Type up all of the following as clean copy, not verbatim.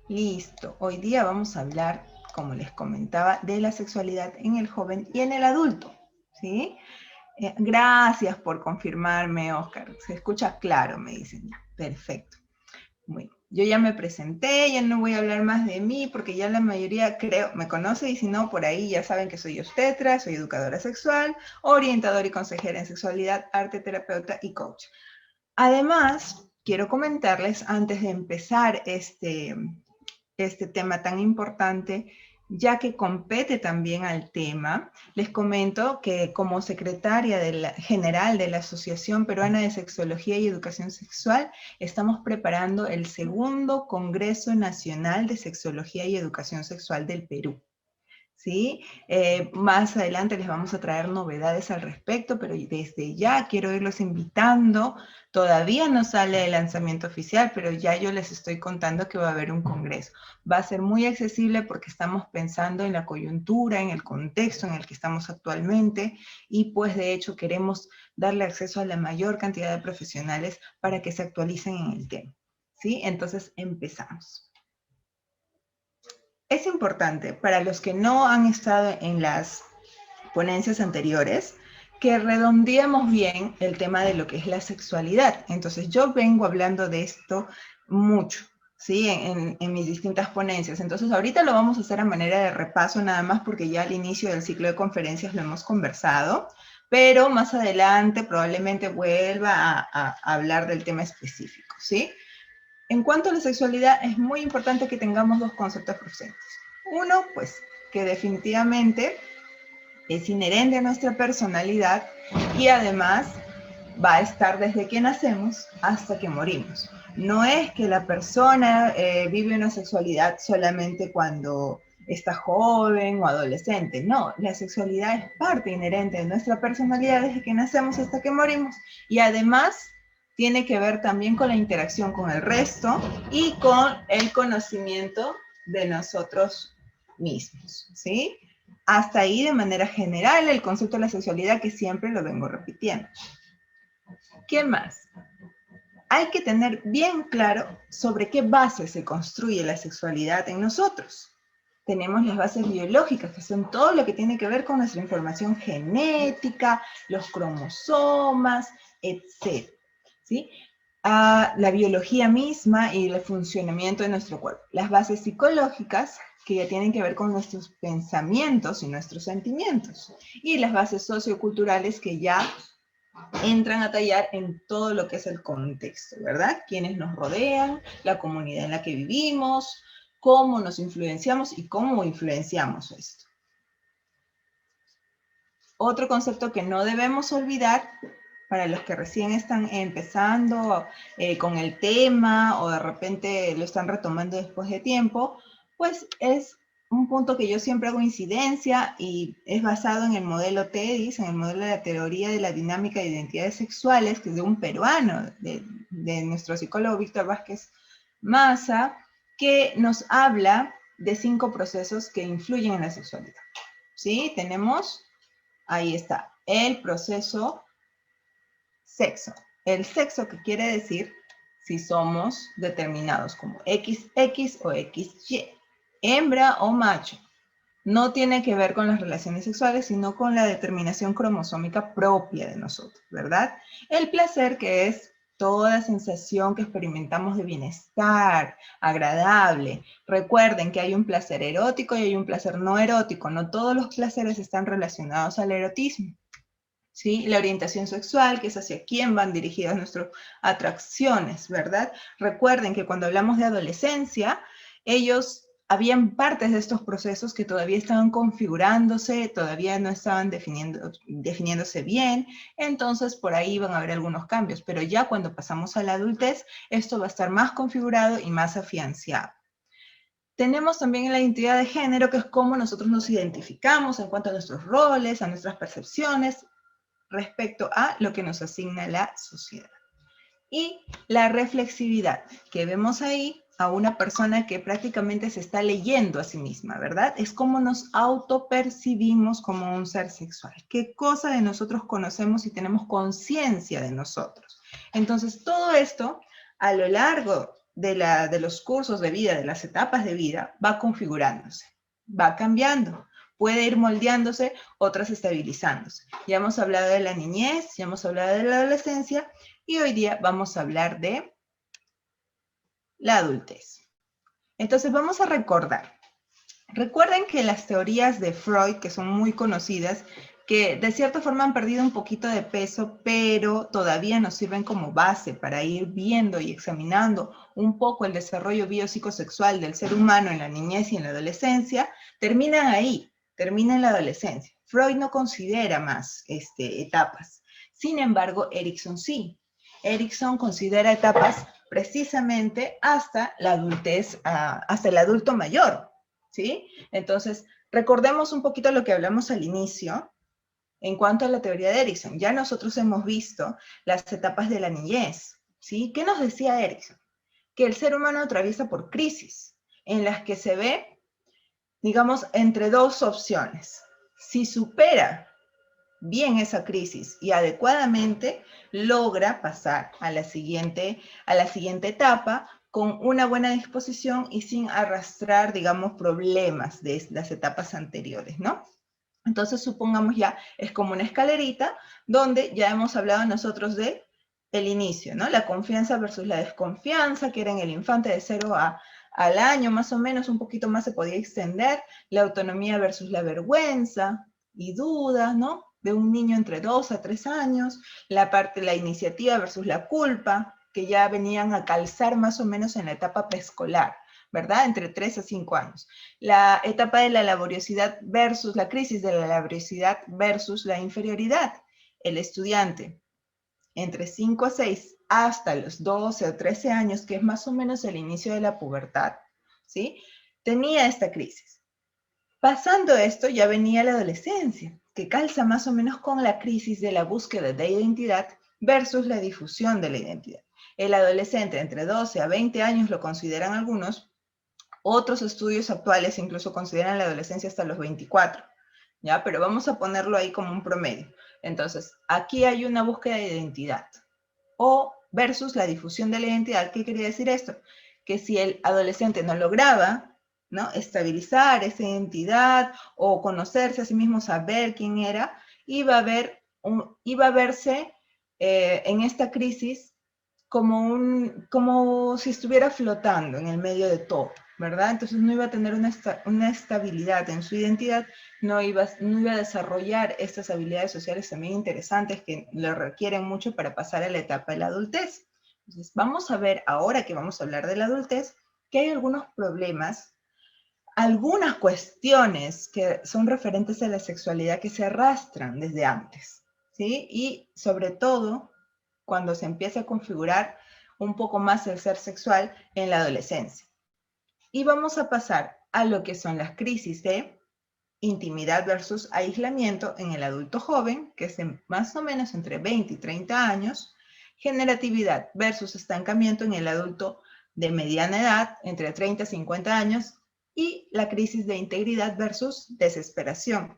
Listo, hoy día vamos a hablar, como les comentaba, de la sexualidad en el joven y en el adulto, ¿sí? Gracias por confirmarme, Oscar. Se escucha claro, me dicen ya. Perfecto. Bueno, yo ya me presenté, ya no voy a hablar más de mí porque ya la mayoría, creo, me conoce y si no, por ahí ya saben que soy obstetra, soy educadora sexual, orientadora y consejera en sexualidad, arte terapeuta y coach. Además, quiero comentarles antes de empezar este tema tan importante, ya que compete también al tema, les comento que como secretaria general de la Asociación Peruana de Sexología y Educación Sexual, estamos preparando el segundo Congreso Nacional de Sexología y Educación Sexual del Perú. ¿Sí? Más adelante les vamos a traer novedades al respecto, pero desde ya quiero irlos invitando. Todavía no sale el lanzamiento oficial, pero ya yo les estoy contando que va a haber un congreso. Va a ser muy accesible porque estamos pensando en la coyuntura, en el contexto en el que estamos actualmente y pues de hecho queremos darle acceso a la mayor cantidad de profesionales para que se actualicen en el tema. ¿Sí? Entonces empezamos. Es importante para los que no han estado en las ponencias anteriores que redondeemos bien el tema de lo que es la sexualidad. Entonces yo vengo hablando de esto mucho, ¿sí? En mis distintas ponencias. Entonces ahorita lo vamos a hacer a manera de repaso nada más porque ya al inicio del ciclo de conferencias lo hemos conversado, pero más adelante probablemente vuelva a hablar del tema específico, ¿sí? En cuanto a la sexualidad, es muy importante que tengamos dos conceptos presentes. Uno, pues, que definitivamente es inherente a nuestra personalidad y además va a estar desde que nacemos hasta que morimos. No es que la persona vive una sexualidad solamente cuando está joven o adolescente. No, la sexualidad es parte inherente de nuestra personalidad desde que nacemos hasta que morimos. Y además tiene que ver también con la interacción con el resto y con el conocimiento de nosotros mismos, ¿sí? Hasta ahí de manera general el concepto de la sexualidad que siempre lo vengo repitiendo. ¿Qué más? Hay que tener bien claro sobre qué base se construye la sexualidad en nosotros. Tenemos las bases biológicas, que son todo lo que tiene que ver con nuestra información genética, los cromosomas, etc. ¿Sí? La biología misma y el funcionamiento de nuestro cuerpo. Las bases psicológicas, que ya tienen que ver con nuestros pensamientos y nuestros sentimientos. Y las bases socioculturales, que ya entran a tallar en todo lo que es el contexto, ¿verdad? Quienes nos rodean, la comunidad en la que vivimos, cómo nos influenciamos y cómo influenciamos esto. Otro concepto que no debemos olvidar para los que recién están empezando con el tema o de repente lo están retomando después de tiempo, pues es un punto que yo siempre hago incidencia y es basado en el modelo TEDIS, en el modelo de la teoría de la dinámica de identidades sexuales, que es de un peruano, de nuestro psicólogo Víctor Vázquez Maza, que nos habla de 5 procesos que influyen en la sexualidad. ¿Sí? Tenemos, ahí está, el proceso sexo. El sexo que quiere decir si somos determinados como XX o XY, hembra o macho. No tiene que ver con las relaciones sexuales, sino con la determinación cromosómica propia de nosotros, ¿verdad? El placer, que es toda sensación que experimentamos de bienestar, agradable. Recuerden que hay un placer erótico y hay un placer no erótico. No todos los placeres están relacionados al erotismo. ¿Sí? La orientación sexual, que es hacia quién van dirigidas nuestras atracciones, ¿verdad? Recuerden que cuando hablamos de adolescencia, habían partes de estos procesos que todavía estaban configurándose, todavía no estaban definiéndose bien, entonces por ahí van a haber algunos cambios, pero ya cuando pasamos a la adultez, esto va a estar más configurado y más afianzado. Tenemos también la identidad de género, que es cómo nosotros nos identificamos en cuanto a nuestros roles, a nuestras percepciones, respecto a lo que nos asigna la sociedad. Y la reflexividad, que vemos ahí a una persona que prácticamente se está leyendo a sí misma, ¿verdad? Es como nos autopercibimos como un ser sexual. ¿Qué cosa de nosotros conocemos y tenemos conciencia de nosotros? Entonces, todo esto a lo largo de los cursos de vida, de las etapas de vida, va configurándose, va cambiando. Puede ir moldeándose, otras estabilizándose. Ya hemos hablado de la niñez, ya hemos hablado de la adolescencia y hoy día vamos a hablar de la adultez. Entonces vamos a recordar. Recuerden que las teorías de Freud, que son muy conocidas, que de cierta forma han perdido un poquito de peso, pero todavía nos sirven como base para ir viendo y examinando un poco el desarrollo biopsicosexual del ser humano en la niñez y en la adolescencia, terminan ahí, termina en la adolescencia. Freud no considera más etapas. Sin embargo, Erikson sí. Erikson considera etapas precisamente hasta la adultez, hasta el adulto mayor, ¿sí? Entonces, recordemos un poquito lo que hablamos al inicio en cuanto a la teoría de Erikson. Ya nosotros hemos visto las etapas de la niñez, ¿sí? ¿Qué nos decía Erikson? Que el ser humano atraviesa por crisis, en las que se ve, digamos, entre dos opciones. Si supera bien esa crisis y adecuadamente, logra pasar a la siguiente etapa con una buena disposición y sin arrastrar, digamos, problemas de las etapas anteriores, ¿no? Entonces, supongamos ya, es como una escalerita donde ya hemos hablado nosotros de el inicio, ¿no? La confianza versus la desconfianza, que era en el infante de 0 al año, más o menos, un poquito más se podía extender, la autonomía versus la vergüenza y duda, ¿no? De un niño entre 2 a 3 años, la iniciativa versus la culpa, que ya venían a calzar más o menos en la etapa preescolar, ¿verdad? Entre 3 a 5 años. La etapa de la laboriosidad versus la crisis de la laboriosidad versus la inferioridad. El estudiante entre 5 a 6 hasta los 12 o 13 años, que es más o menos el inicio de la pubertad, ¿sí? Tenía esta crisis. Pasando esto, ya venía la adolescencia, que calza más o menos con la crisis de la búsqueda de identidad versus la difusión de la identidad. El adolescente entre 12 a 20 años lo consideran algunos. Otros estudios actuales incluso consideran la adolescencia hasta los 24, ¿ya? Pero vamos a ponerlo ahí como un promedio. Entonces, aquí hay una búsqueda de identidad. O versus la difusión de la identidad. ¿Qué quería decir esto? Que si el adolescente no lograba, ¿no?, estabilizar esa identidad o conocerse a sí mismo, saber quién era, iba a verse en esta crisis como si estuviera flotando en el medio de todo, ¿verdad? Entonces no iba a tener una estabilidad en su identidad, no iba a desarrollar estas habilidades sociales también interesantes que le requieren mucho para pasar a la etapa de la adultez. Entonces vamos a ver, ahora que vamos a hablar de la adultez, que hay algunos problemas, algunas cuestiones que son referentes a la sexualidad que se arrastran desde antes, ¿sí? Y sobre todo cuando se empieza a configurar un poco más el ser sexual en la adolescencia. Y vamos a pasar a lo que son las crisis de intimidad versus aislamiento en el adulto joven, que es más o menos entre 20 y 30 años, generatividad versus estancamiento en el adulto de mediana edad, entre 30 y 50 años, y la crisis de integridad versus desesperación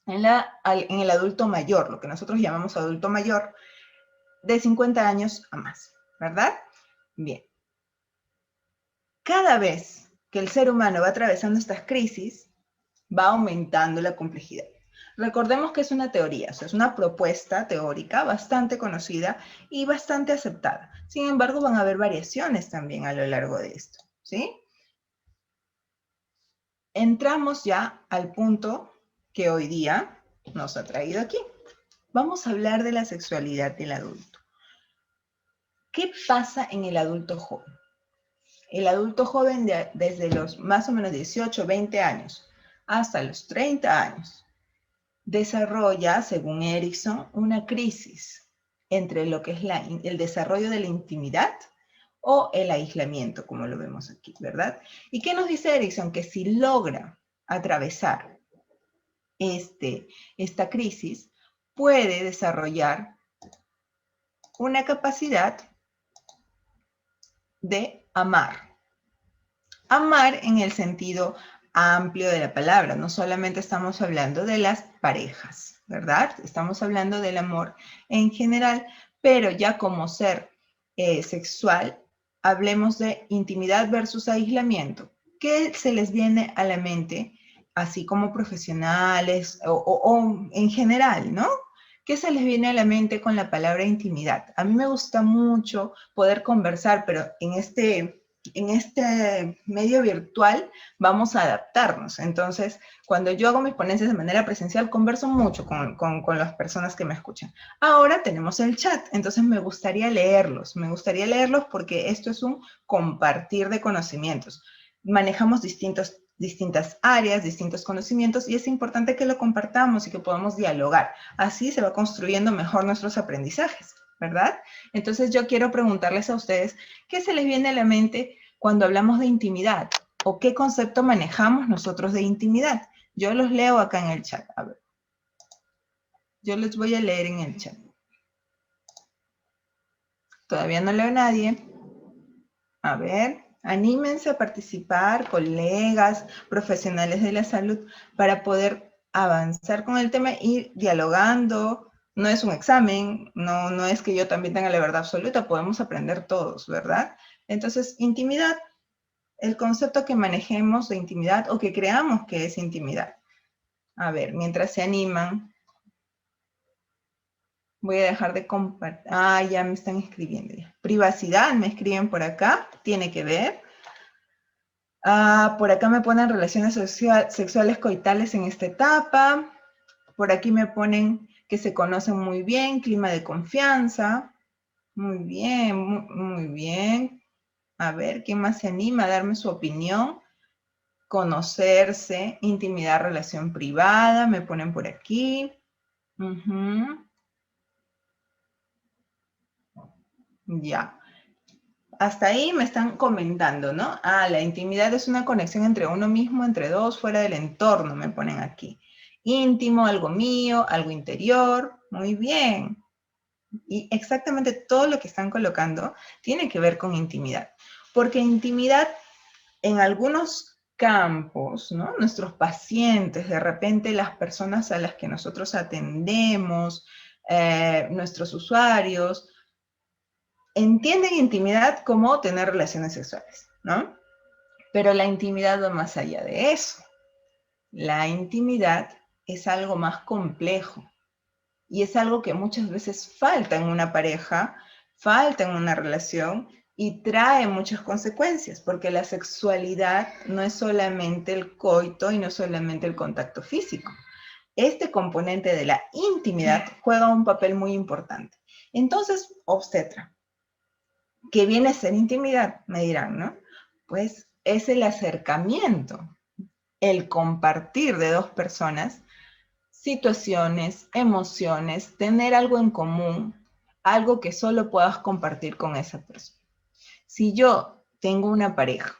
en el adulto mayor, lo que nosotros llamamos adulto mayor, de 50 años a más, ¿verdad? Bien. Cada vez que el ser humano va atravesando estas crisis, va aumentando la complejidad. Recordemos que es una teoría, o sea, es una propuesta teórica bastante conocida y bastante aceptada. Sin embargo, van a haber variaciones también a lo largo de esto, ¿sí? Entramos ya al punto que hoy día nos ha traído aquí. Vamos a hablar de la sexualidad del adulto. ¿Qué pasa en el adulto joven? El adulto joven desde los más o menos 18, 20 años hasta los 30 años desarrolla, según Erikson, una crisis entre lo que es el desarrollo de la intimidad o el aislamiento, como lo vemos aquí, ¿verdad? ¿Y qué nos dice Erikson? Que si logra atravesar esta crisis, puede desarrollar una capacidad de amar. Amar en el sentido amplio de la palabra, no solamente estamos hablando de las parejas, ¿verdad? Estamos hablando del amor en general, pero ya como ser sexual, hablemos de intimidad versus aislamiento. ¿Qué se les viene a la mente, así como profesionales o en general, ¿no? ¿Qué se les viene a la mente con la palabra intimidad? A mí me gusta mucho poder conversar, pero en este medio virtual vamos a adaptarnos. Entonces, cuando yo hago mis ponencias de manera presencial, converso mucho con las personas que me escuchan. Ahora tenemos el chat, entonces me gustaría leerlos porque esto es un compartir de conocimientos. Manejamos distintas áreas, distintos conocimientos, y es importante que lo compartamos y que podamos dialogar. Así se va construyendo mejor nuestros aprendizajes, ¿verdad? Entonces yo quiero preguntarles a ustedes, ¿qué se les viene a la mente cuando hablamos de intimidad? ¿O qué concepto manejamos nosotros de intimidad? Yo los leo acá en el chat. A ver. Yo les voy a leer en el chat. Todavía no leo a nadie. A ver, anímense a participar, colegas, profesionales de la salud, para poder avanzar con el tema, ir dialogando. No es un examen, no es que yo también tenga la verdad absoluta, podemos aprender todos, ¿verdad? Entonces, intimidad, el concepto que manejemos de intimidad o que creamos que es intimidad. A ver, mientras se animan, voy a dejar de compartir. Ah, ya me están escribiendo. Ya. Privacidad, me escriben por acá, tiene que ver. Ah, por acá me ponen relaciones sexuales coitales en esta etapa. Por aquí me ponen que se conocen muy bien, clima de confianza. Muy bien, muy bien. A ver, ¿quién más se anima a darme su opinión? Conocerse, intimidad, relación privada, me ponen por aquí. Ya. Hasta ahí me están comentando, ¿no? Ah, la intimidad es una conexión entre uno mismo, entre dos, fuera del entorno, me ponen aquí. Íntimo, algo mío, algo interior. Muy bien. Y exactamente todo lo que están colocando tiene que ver con intimidad. Porque intimidad en algunos campos, ¿no? Nuestros pacientes, de repente las personas a las que nosotros atendemos, nuestros usuarios, entienden intimidad como tener relaciones sexuales, ¿no? Pero la intimidad va más allá de eso. La intimidad es algo más complejo y es algo que muchas veces falta en una pareja, falta en una relación y trae muchas consecuencias, porque la sexualidad no es solamente el coito y no es solamente el contacto físico. Este componente de la intimidad juega un papel muy importante. Entonces, obstetra, ¿qué viene a ser intimidad? Me dirán, ¿no? Pues es el acercamiento, el compartir de dos personas situaciones, emociones, tener algo en común, algo que solo puedas compartir con esa persona. Si yo tengo una pareja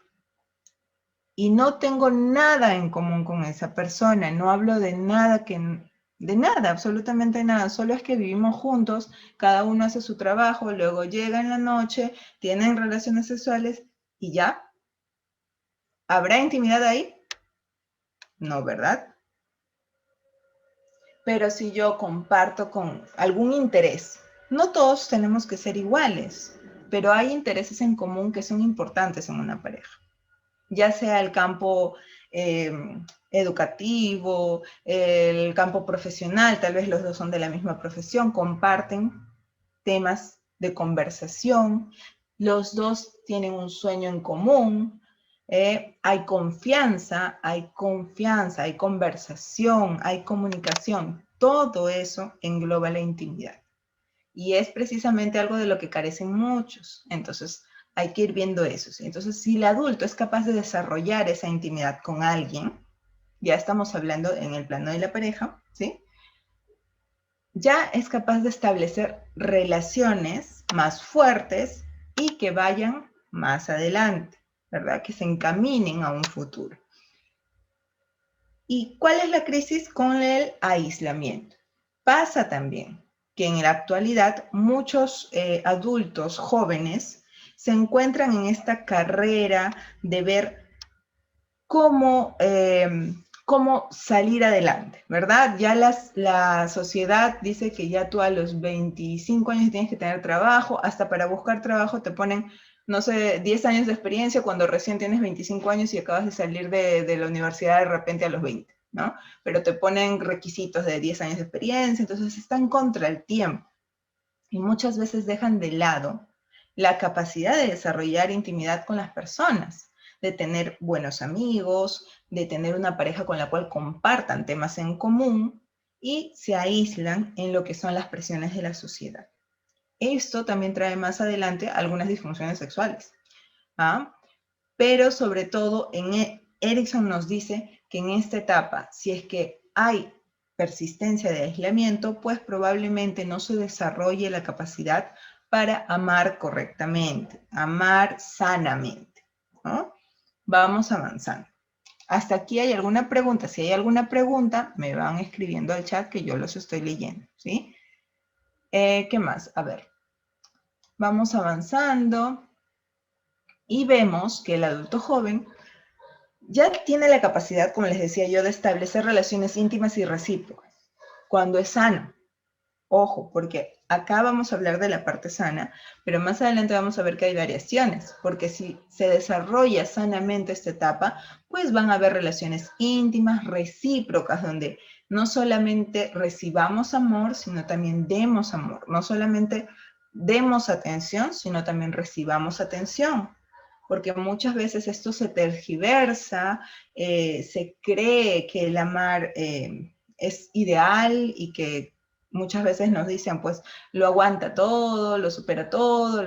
y no tengo nada en común con esa persona, no hablo de nada de nada, absolutamente nada, solo es que vivimos juntos, cada uno hace su trabajo, luego llega en la noche, tienen relaciones sexuales y ya. ¿Habrá intimidad ahí? No, ¿verdad? Pero si yo comparto con algún interés, no todos tenemos que ser iguales, pero hay intereses en común que son importantes en una pareja, ya sea el campo eh, educativo, el campo profesional, tal vez los dos son de la misma profesión, comparten temas de conversación, los dos tienen un sueño en común, hay confianza, hay conversación, hay comunicación. Todo eso engloba la intimidad. Y es precisamente algo de lo que carecen muchos. Entonces, hay que ir viendo eso. ¿Sí? Entonces, si el adulto es capaz de desarrollar esa intimidad con alguien, ya estamos hablando en el plano de la pareja, ¿sí? Ya es capaz de establecer relaciones más fuertes y que vayan más adelante, ¿verdad? Que se encaminen a un futuro. ¿Y cuál es la crisis con el aislamiento? Pasa también que en la actualidad muchos adultos jóvenes se encuentran en esta carrera de ver cómo cómo salir adelante, ¿verdad? Ya la sociedad dice que ya tú a los 25 años tienes que tener trabajo, hasta para buscar trabajo te ponen, no sé, 10 años de experiencia cuando recién tienes 25 años y acabas de salir de la universidad de repente a los 20, ¿no? Pero te ponen requisitos de 10 años de experiencia, entonces están contra el tiempo y muchas veces dejan de lado la capacidad de desarrollar intimidad con las personas, de tener buenos amigos, de tener una pareja con la cual compartan temas en común y se aíslan en lo que son las presiones de la sociedad. Esto también trae más adelante algunas disfunciones sexuales. ¿Ah? Pero sobre todo, Erikson nos dice que en esta etapa, si es que hay persistencia de aislamiento, pues probablemente no se desarrolle la capacidad para amar correctamente, amar sanamente, ¿no? Vamos avanzando. ¿Hasta aquí hay alguna pregunta? Si hay alguna pregunta, me van escribiendo al chat que yo los estoy leyendo, ¿sí? ¿Qué más? A ver, vamos avanzando y vemos que el adulto joven ya tiene la capacidad, como les decía yo, de establecer relaciones íntimas y recíprocas, cuando es sano. Ojo, porque acá vamos a hablar de la parte sana, pero más adelante vamos a ver que hay variaciones, porque si se desarrolla sanamente esta etapa, pues van a haber relaciones íntimas, recíprocas, donde no solamente recibamos amor, sino también demos amor. No solamente demos atención, sino también recibamos atención. Porque muchas veces esto se tergiversa, se cree que el amar es ideal y que muchas veces nos dicen, pues, lo aguanta todo, lo supera todo.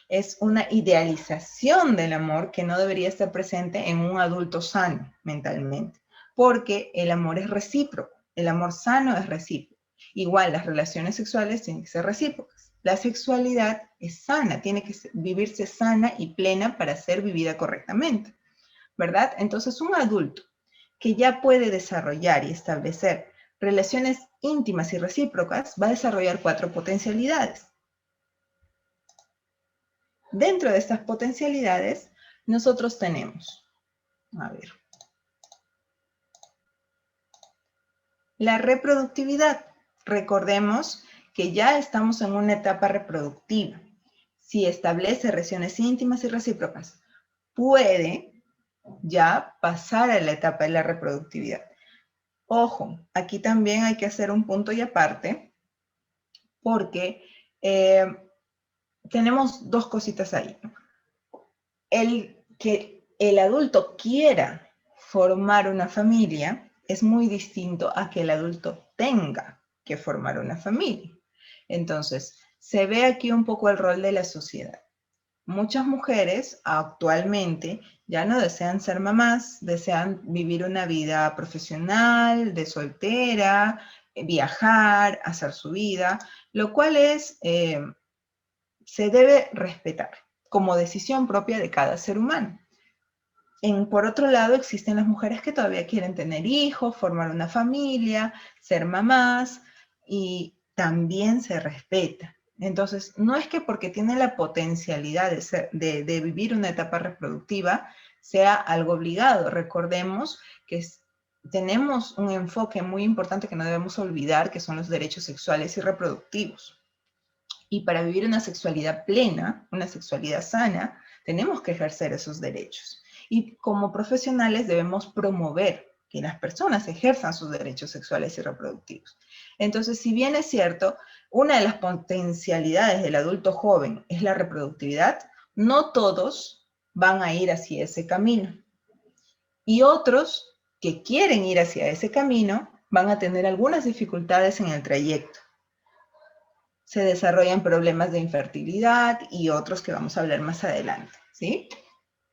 Es una idealización del amor que no debería estar presente en un adulto sano mentalmente, porque el amor es recíproco, el amor sano es recíproco. Igual, las relaciones sexuales tienen que ser recíprocas. La sexualidad es sana, tiene que vivirse sana y plena para ser vivida correctamente, ¿verdad? Entonces, un adulto que ya puede desarrollar y establecer relaciones íntimas y recíprocas va a desarrollar 4 potencialidades. Dentro de estas potencialidades, nosotros tenemos, a ver, la reproductividad. Recordemos que ya estamos en una etapa reproductiva. Si establece relaciones íntimas y recíprocas, puede ya pasar a la etapa de la reproductividad. Ojo, aquí también hay que hacer un punto y aparte, porque tenemos 2 cositas ahí. El que el adulto quiera formar una familia es muy distinto a que el adulto tenga que formar una familia. Entonces, se ve aquí un poco el rol de la sociedad. Muchas mujeres actualmente ya no desean ser mamás, desean vivir una vida profesional, de soltera, viajar, hacer su vida, lo cual se debe respetar como decisión propia de cada ser humano. Por otro lado, existen las mujeres que todavía quieren tener hijos, formar una familia, ser mamás, y también se respeta. Entonces, no es que porque tiene la potencialidad de vivir una etapa reproductiva sea algo obligado. Recordemos que tenemos un enfoque muy importante que no debemos olvidar, que son los derechos sexuales y reproductivos. Y para vivir una sexualidad plena, una sexualidad sana, tenemos que ejercer esos derechos. Y como profesionales debemos promover que las personas ejerzan sus derechos sexuales y reproductivos. Entonces, si bien es cierto, una de las potencialidades del adulto joven es la reproductividad, no todos van a ir hacia ese camino. Y otros que quieren ir hacia ese camino van a tener algunas dificultades en el trayecto. Se desarrollan problemas de infertilidad y otros que vamos a hablar más adelante, ¿sí?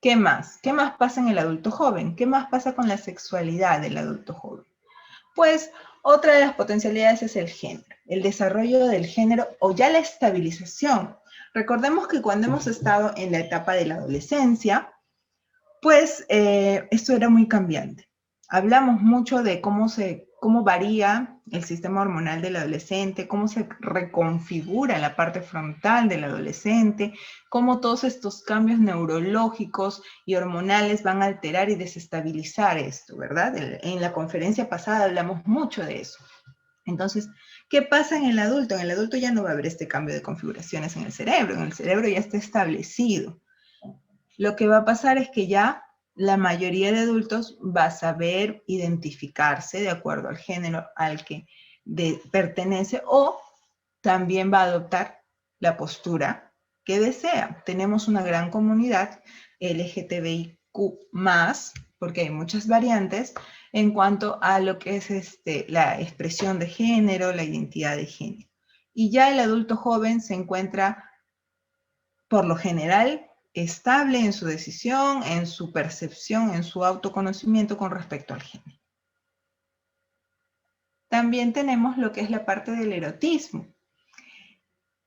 ¿Qué más? ¿Qué más pasa en el adulto joven? ¿Qué más pasa con la sexualidad del adulto joven? Pues otra de las potencialidades es el género, el desarrollo del género o ya la estabilización. Recordemos que cuando hemos estado en la etapa de la adolescencia, pues esto era muy cambiante. Hablamos mucho de cómo se cómo varía el sistema hormonal del adolescente, cómo se reconfigura la parte frontal del adolescente, cómo todos estos cambios neurológicos y hormonales van a alterar y desestabilizar esto, ¿verdad? En la conferencia pasada hablamos mucho de eso. Entonces, ¿qué pasa en el adulto? En el adulto ya no va a haber este cambio de configuraciones en el cerebro ya está establecido. Lo que va a pasar es que ya la mayoría de adultos va a saber identificarse de acuerdo al género al que pertenece o también va a adoptar la postura que desea. Tenemos una gran comunidad LGTBIQ+, porque hay muchas variantes en cuanto a lo que es la expresión de género, la identidad de género. Y ya el adulto joven se encuentra, por lo general, estable en su decisión, en su percepción, en su autoconocimiento con respecto al género. También tenemos lo que es la parte del erotismo.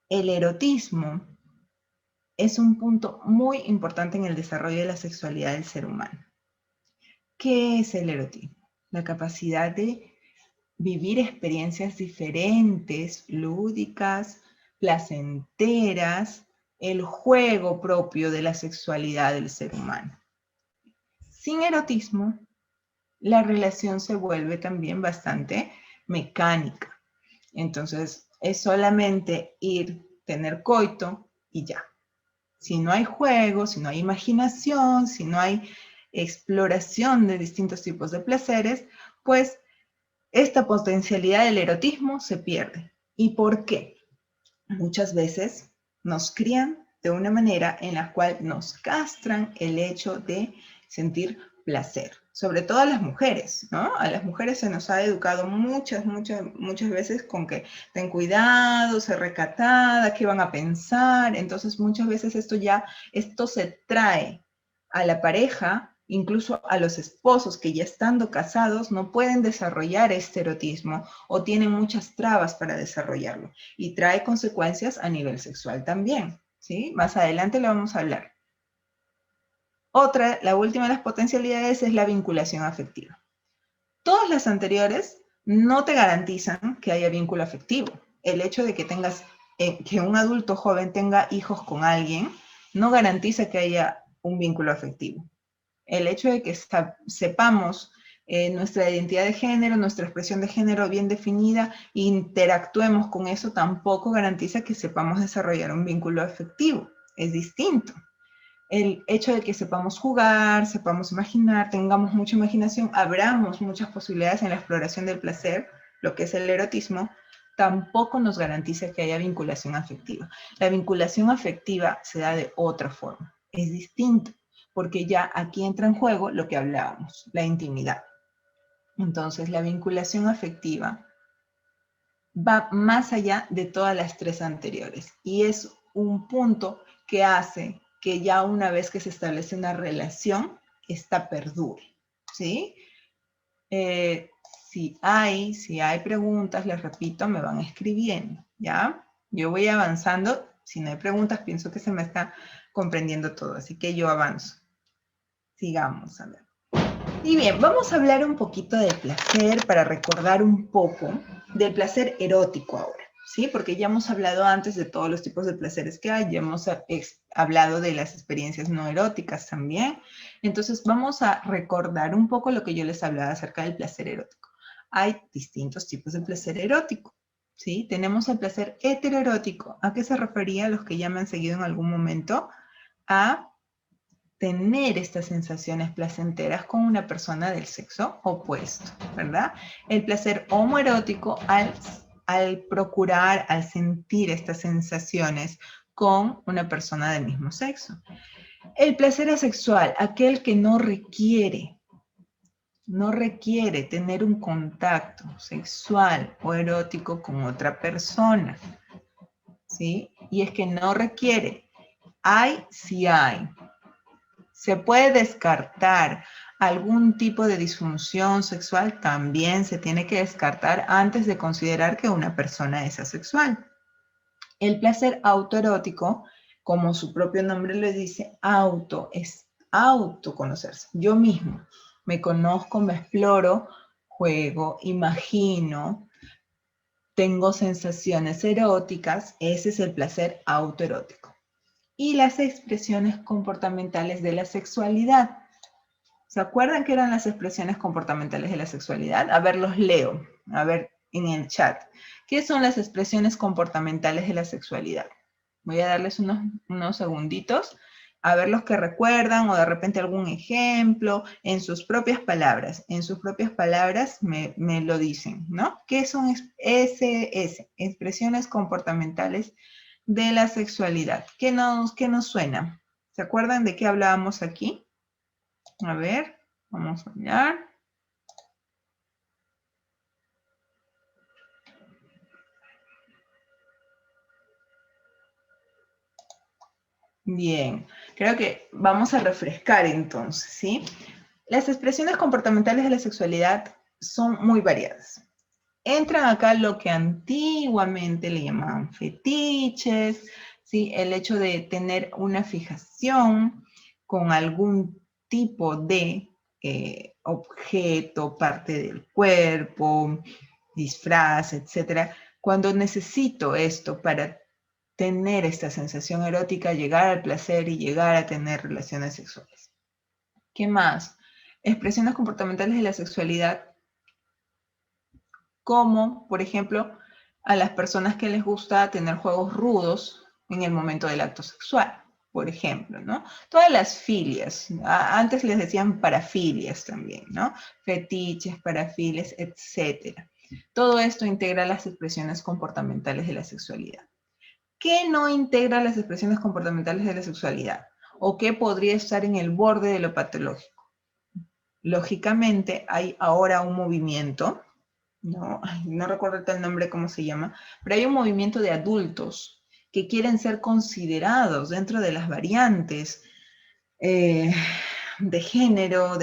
El erotismo es un punto muy importante en el desarrollo de la sexualidad del ser humano. ¿Qué es el erotismo? La capacidad de vivir experiencias diferentes, lúdicas, placenteras, el juego propio de la sexualidad del ser humano. Sin erotismo, la relación se vuelve también bastante mecánica. Entonces, es solamente ir, tener coito y ya. Si no hay juego, si no hay imaginación, si no hay exploración de distintos tipos de placeres, pues esta potencialidad del erotismo se pierde. ¿Y por qué? Muchas veces nos crían de una manera en la cual nos castran el hecho de sentir placer, sobre todo a las mujeres, ¿no? A las mujeres se nos ha educado muchas veces con que ten cuidado, ser recatada, qué van a pensar. Entonces muchas veces esto se trae a la pareja, incluso a los esposos que ya estando casados no pueden desarrollar este erotismo o tienen muchas trabas para desarrollarlo y trae consecuencias a nivel sexual también, ¿sí? Más adelante lo vamos a hablar. La última de las potencialidades es la vinculación afectiva. Todas las anteriores no te garantizan que haya vínculo afectivo. El hecho de que que un adulto joven tenga hijos con alguien no garantiza que haya un vínculo afectivo. El hecho de que sepamos nuestra identidad de género, nuestra expresión de género bien definida, interactuemos con eso, tampoco garantiza que sepamos desarrollar un vínculo afectivo. Es distinto. El hecho de que sepamos jugar, sepamos imaginar, tengamos mucha imaginación, abramos muchas posibilidades en la exploración del placer, lo que es el erotismo, tampoco nos garantiza que haya vinculación afectiva. La vinculación afectiva se da de otra forma. Es distinto, porque ya aquí entra en juego lo que hablábamos, la intimidad. Entonces, la vinculación afectiva va más allá de todas las tres anteriores y es un punto que hace que ya una vez que se establece una relación, esta perdure, ¿sí? Si hay preguntas, les repito, me van escribiendo, ¿ya? Yo voy avanzando. Si no hay preguntas, pienso que se me está comprendiendo todo, así que yo avanzo. Sigamos, a ver. Y bien, vamos a hablar un poquito del placer para recordar un poco del placer erótico ahora, ¿sí? Porque ya hemos hablado antes de todos los tipos de placeres que hay, ya hemos hablado de las experiencias no eróticas también. Entonces vamos a recordar un poco lo que yo les hablaba acerca del placer erótico. Hay distintos tipos de placer erótico, ¿sí? Tenemos el placer heteroerótico. ¿A qué se refería a los que ya me han seguido en algún momento? A tener estas sensaciones placenteras con una persona del sexo opuesto, ¿verdad? El placer homoerótico al procurar, al sentir estas sensaciones con una persona del mismo sexo. El placer asexual, aquel que no requiere tener un contacto sexual o erótico con otra persona, ¿sí? Y es que no requiere. Sí hay. ¿Se puede descartar algún tipo de disfunción sexual? También se tiene que descartar antes de considerar que una persona es asexual. El placer autoerótico, como su propio nombre le dice, es autoconocerse. Yo mismo me conozco, me exploro juego, imagino, tengo sensaciones eróticas, ese es el placer autoerótico. Y las expresiones comportamentales de la sexualidad. ¿Se acuerdan qué eran las expresiones comportamentales de la sexualidad? A ver, los leo, a ver en el chat. ¿Qué son las expresiones comportamentales de la sexualidad? Voy a darles unos segunditos a ver los que recuerdan o de repente algún ejemplo en sus propias palabras. En sus propias palabras me lo dicen, ¿no? ¿Qué son SS? Expresiones comportamentales de la sexualidad. ¿Qué nos suena? ¿Se acuerdan de qué hablábamos aquí? A ver, vamos a mirar. Bien, creo que vamos a refrescar entonces, ¿sí? Las expresiones comportamentales de la sexualidad son muy variadas. Entran acá lo que antiguamente le llamaban fetiches, ¿sí? El hecho de tener una fijación con algún tipo de objeto, parte del cuerpo, disfraz, etcétera. Cuando necesito esto para tener esta sensación erótica, llegar al placer y llegar a tener relaciones sexuales. ¿Qué más? Expresiones comportamentales de la sexualidad, como, por ejemplo, a las personas que les gusta tener juegos rudos en el momento del acto sexual, por ejemplo, ¿no? Todas las filias, antes les decían parafilias también, ¿no? Fetiches, parafilias, etcétera. Todo esto integra las expresiones comportamentales de la sexualidad. ¿Qué no integra las expresiones comportamentales de la sexualidad? ¿O qué podría estar en el borde de lo patológico? Lógicamente, hay ahora un movimiento, no recuerdo el nombre cómo se llama, pero hay un movimiento de adultos que quieren ser considerados dentro de las variantes de género,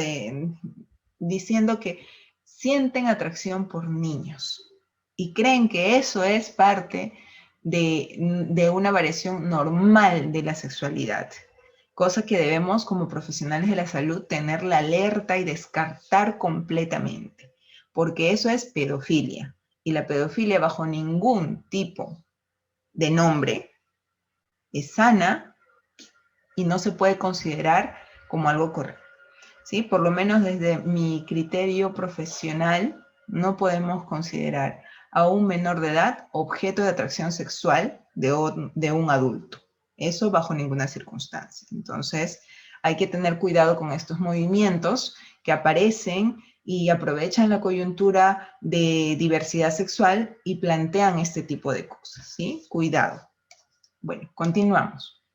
diciendo que sienten atracción por niños y creen que eso es parte de una variación normal de la sexualidad, cosa que debemos como profesionales de la salud tener la alerta y descartar completamente, porque eso es pedofilia, y la pedofilia bajo ningún tipo de nombre es sana y no se puede considerar como algo correcto, ¿sí? Por lo menos desde mi criterio profesional, no podemos considerar a un menor de edad objeto de atracción sexual de un adulto. Eso bajo ninguna circunstancia. Entonces, hay que tener cuidado con estos movimientos que aparecen y aprovechan la coyuntura de diversidad sexual y plantean este tipo de cosas, ¿sí? Cuidado. Bueno, continuamos.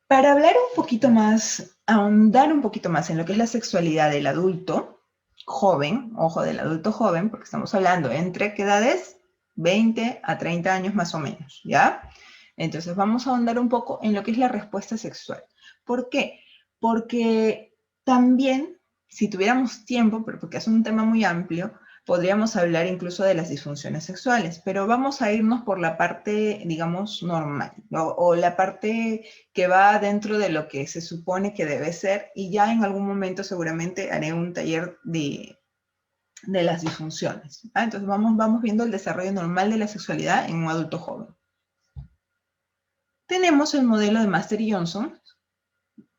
Para hablar un poquito más, ahondar un poquito más en lo que es la sexualidad del adulto joven, ojo, del adulto joven, porque estamos hablando entre qué edades, 20 a 30 años más o menos, ¿ya? Entonces vamos a ahondar un poco en lo que es la respuesta sexual. ¿Por qué? Porque también, si tuviéramos tiempo, pero porque es un tema muy amplio, podríamos hablar incluso de las disfunciones sexuales, pero vamos a irnos por la parte, digamos, normal, o la parte que va dentro de lo que se supone que debe ser, y ya en algún momento seguramente haré un taller de las disfunciones. Entonces vamos viendo el desarrollo normal de la sexualidad en un adulto joven. Tenemos el modelo de Master y Johnson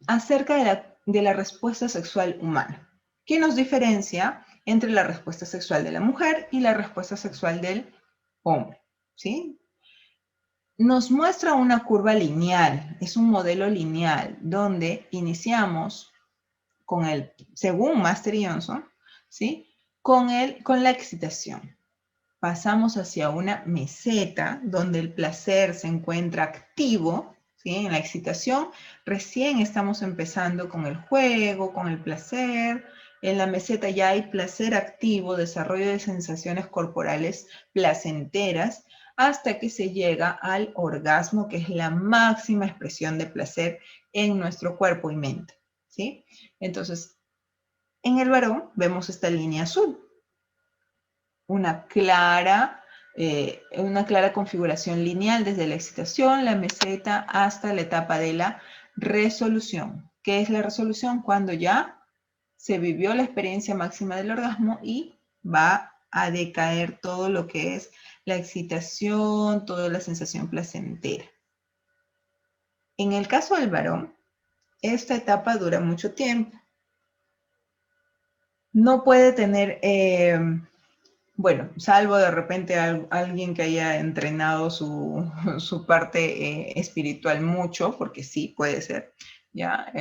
acerca de la respuesta sexual humana. ¿Qué nos diferencia entre la respuesta sexual de la mujer y la respuesta sexual del hombre? ¿Sí? Nos muestra una curva lineal, es un modelo lineal, donde iniciamos con el, según Master y Johnson, ¿sí? Con la excitación. Pasamos hacia una meseta, donde el placer se encuentra activo, ¿sí? En la excitación, recién estamos empezando con el juego, con el placer. En la meseta ya hay placer activo, desarrollo de sensaciones corporales placenteras, hasta que se llega al orgasmo, que es la máxima expresión de placer en nuestro cuerpo y mente, ¿sí? Entonces, en el varón vemos esta línea azul, una clara configuración lineal desde la excitación, la meseta, hasta la etapa de la resolución. ¿Qué es la resolución? Cuando ya se vivió la experiencia máxima del orgasmo y va a decaer todo lo que es la excitación, toda la sensación placentera. En el caso del varón, esta etapa dura mucho tiempo. No puede tener, bueno, salvo de repente alguien que haya entrenado su parte espiritual mucho, porque sí, puede ser, ya,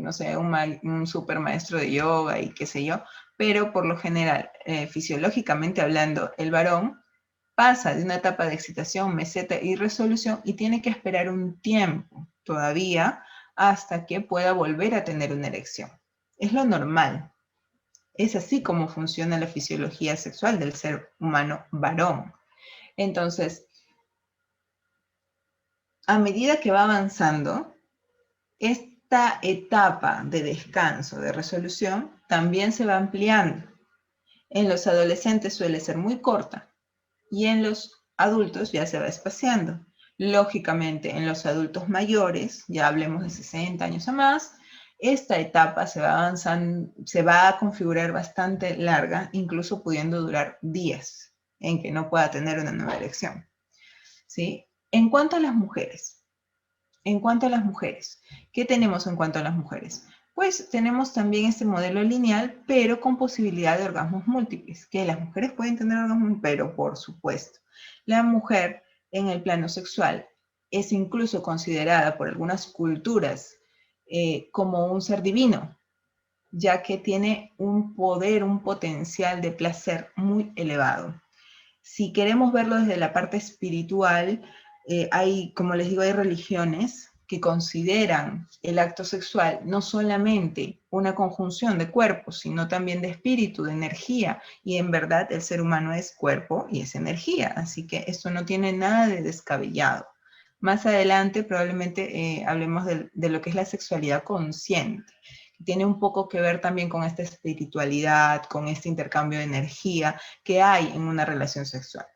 no sé, un super maestro de yoga y qué sé yo, pero por lo general, fisiológicamente hablando, el varón pasa de una etapa de excitación, meseta y resolución y tiene que esperar un tiempo todavía hasta que pueda volver a tener una erección. Es lo normal. Es así como funciona la fisiología sexual del ser humano varón. Entonces, a medida que va avanzando, esta etapa de descanso, de resolución, también se va ampliando. En los adolescentes suele ser muy corta y en los adultos ya se va espaciando. Lógicamente, en los adultos mayores, ya hablemos de 60 años o más, esta etapa se va a configurar bastante larga, incluso pudiendo durar días en que no pueda tener una nueva erección. ¿Sí? En cuanto a las mujeres, ¿qué tenemos en cuanto a las mujeres? Pues tenemos también este modelo lineal, pero con posibilidad de orgasmos múltiples, que las mujeres pueden tener orgasmos, pero por supuesto, la mujer en el plano sexual es incluso considerada por algunas culturas como un ser divino, ya que tiene un poder, un potencial de placer muy elevado. Si queremos verlo desde la parte espiritual, hay, como les digo, hay religiones que consideran el acto sexual no solamente una conjunción de cuerpos, sino también de espíritu, de energía, y en verdad el ser humano es cuerpo y es energía, así que esto no tiene nada de descabellado. Más adelante probablemente hablemos de lo que es la sexualidad consciente. Tiene un poco que ver también con esta espiritualidad, con este intercambio de energía que hay en una relación sexual.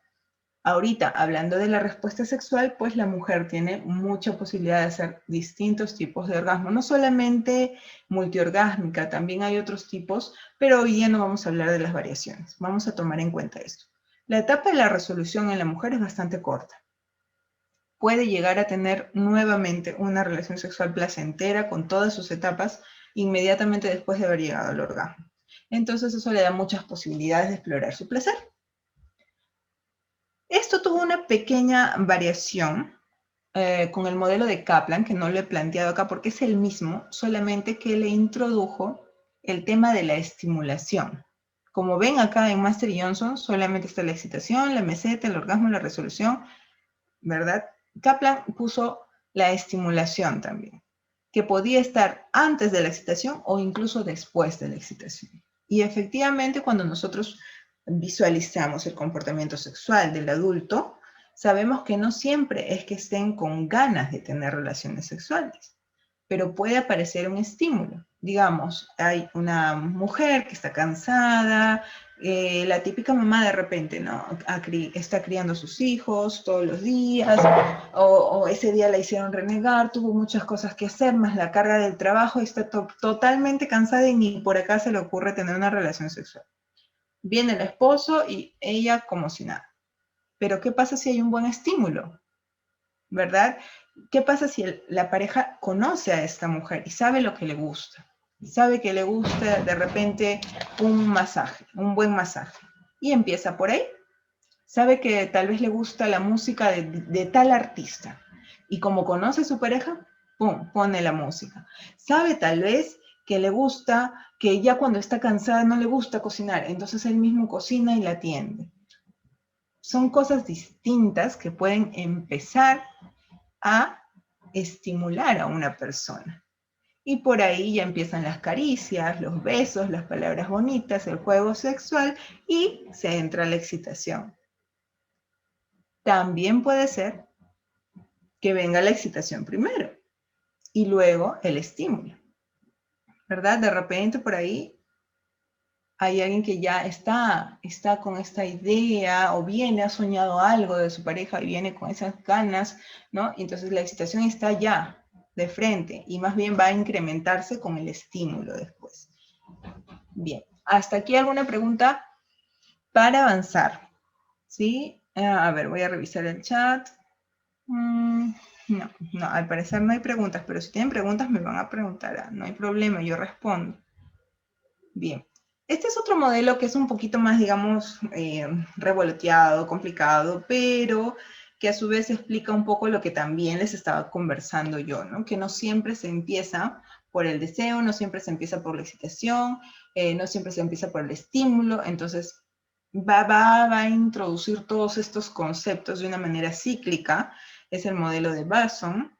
Ahorita, hablando de la respuesta sexual, pues la mujer tiene mucha posibilidad de hacer distintos tipos de orgasmo, no solamente multiorgásmica, también hay otros tipos, pero hoy día no vamos a hablar de las variaciones, vamos a tomar en cuenta esto. La etapa de la resolución en la mujer es bastante corta. Puede llegar a tener nuevamente una relación sexual placentera con todas sus etapas inmediatamente después de haber llegado al orgasmo. Entonces eso le da muchas posibilidades de explorar su placer. Esto tuvo una pequeña variación con el modelo de Kaplan, que no lo he planteado acá porque es el mismo, solamente que le introdujo el tema de la estimulación. Como ven acá en Master y Johnson, solamente está la excitación, la meseta, el orgasmo, la resolución, ¿verdad? Kaplan puso la estimulación también, que podía estar antes de la excitación o incluso después de la excitación. Y efectivamente, cuando nosotros visualizamos el comportamiento sexual del adulto, sabemos que no siempre es que estén con ganas de tener relaciones sexuales, pero puede aparecer un estímulo. Digamos, hay una mujer que está cansada, la típica mamá de repente, ¿no? Está criando a sus hijos todos los días, o ese día la hicieron renegar, tuvo muchas cosas que hacer, más la carga del trabajo, y está totalmente cansada y ni por acá se le ocurre tener una relación sexual. Viene el esposo y ella como si nada. Pero ¿qué pasa si hay un buen estímulo? ¿Verdad? ¿Qué pasa si la pareja conoce a esta mujer y sabe lo que le gusta? Sabe que le gusta de repente un masaje, un buen masaje. Y empieza por ahí. Sabe que tal vez le gusta la música de tal artista. Y como conoce a su pareja, ¡pum!, pone la música. Sabe tal vez que le gusta, que ya cuando está cansada no le gusta cocinar, entonces él mismo cocina y la atiende. Son cosas distintas que pueden empezar a estimular a una persona. Y por ahí ya empiezan las caricias, los besos, las palabras bonitas, el juego sexual y se entra la excitación. También puede ser que venga la excitación primero y luego el estímulo, ¿verdad? De repente por ahí hay alguien que ya está con esta idea o viene, ha soñado algo de su pareja y viene con esas ganas, ¿no? Y entonces la excitación está ya de frente y más bien va a incrementarse con el estímulo después. Bien, ¿hasta aquí alguna pregunta para avanzar? ¿Sí? A ver, voy a revisar el chat. No, al parecer no hay preguntas, pero si tienen preguntas me van a preguntar. No hay problema, yo respondo. Bien. Este es otro modelo que es un poquito más, digamos, revoloteado, complicado, pero que a su vez explica un poco lo que también les estaba conversando yo, ¿no? Que no siempre se empieza por el deseo, no siempre se empieza por la excitación, no siempre se empieza por el estímulo, entonces va a introducir todos estos conceptos de una manera cíclica, es el modelo de Bason,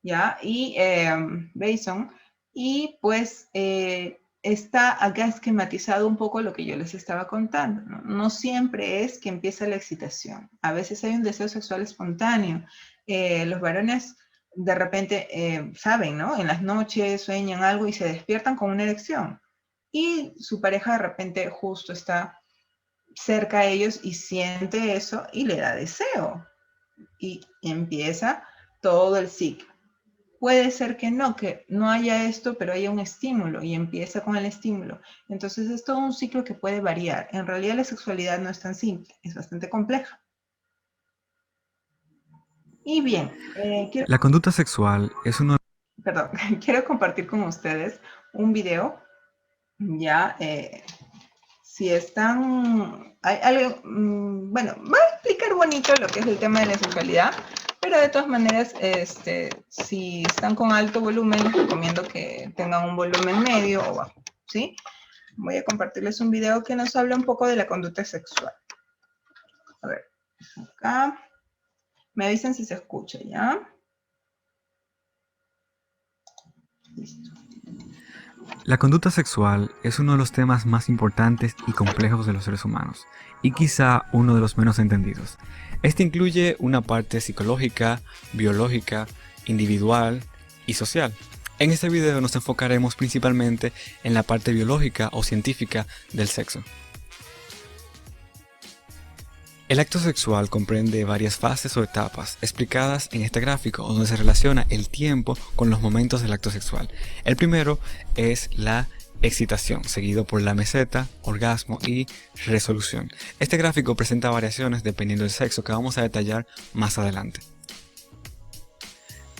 ¿ya? Bason, y pues está acá esquematizado un poco lo que yo les estaba contando, ¿no? No siempre es que empieza la excitación, a veces hay un deseo sexual espontáneo. Los varones de repente saben, ¿no? En las noches sueñan algo y se despiertan con una erección. Y su pareja de repente justo está cerca a ellos y siente eso y le da deseo. Y empieza todo el ciclo. Puede ser que no haya esto, pero haya un estímulo y empieza con el estímulo. Entonces es todo un ciclo que puede variar. En realidad la sexualidad no es tan simple, es bastante compleja. Y bien, La conducta sexual es uno. perdón, quiero compartir con ustedes un video. Ya, si están, hay algo, bueno, va a explicar bonito lo que es el tema de la sexualidad, pero de todas maneras, si están con alto volumen, les recomiendo que tengan un volumen medio o bajo, ¿sí? Voy a compartirles un video que nos habla un poco de la conducta sexual. A ver, acá, me avisan si se escucha, ¿ya? Listo. La conducta sexual es uno de los temas más importantes y complejos de los seres humanos, y quizá uno de los menos entendidos. Este incluye una parte psicológica, biológica, individual y social. En este video nos enfocaremos principalmente en la parte biológica o científica del sexo. El acto sexual comprende varias fases o etapas explicadas en este gráfico donde se relaciona el tiempo con los momentos del acto sexual. El primero es la excitación, seguido por la meseta, orgasmo y resolución. Este gráfico presenta variaciones dependiendo del sexo que vamos a detallar más adelante.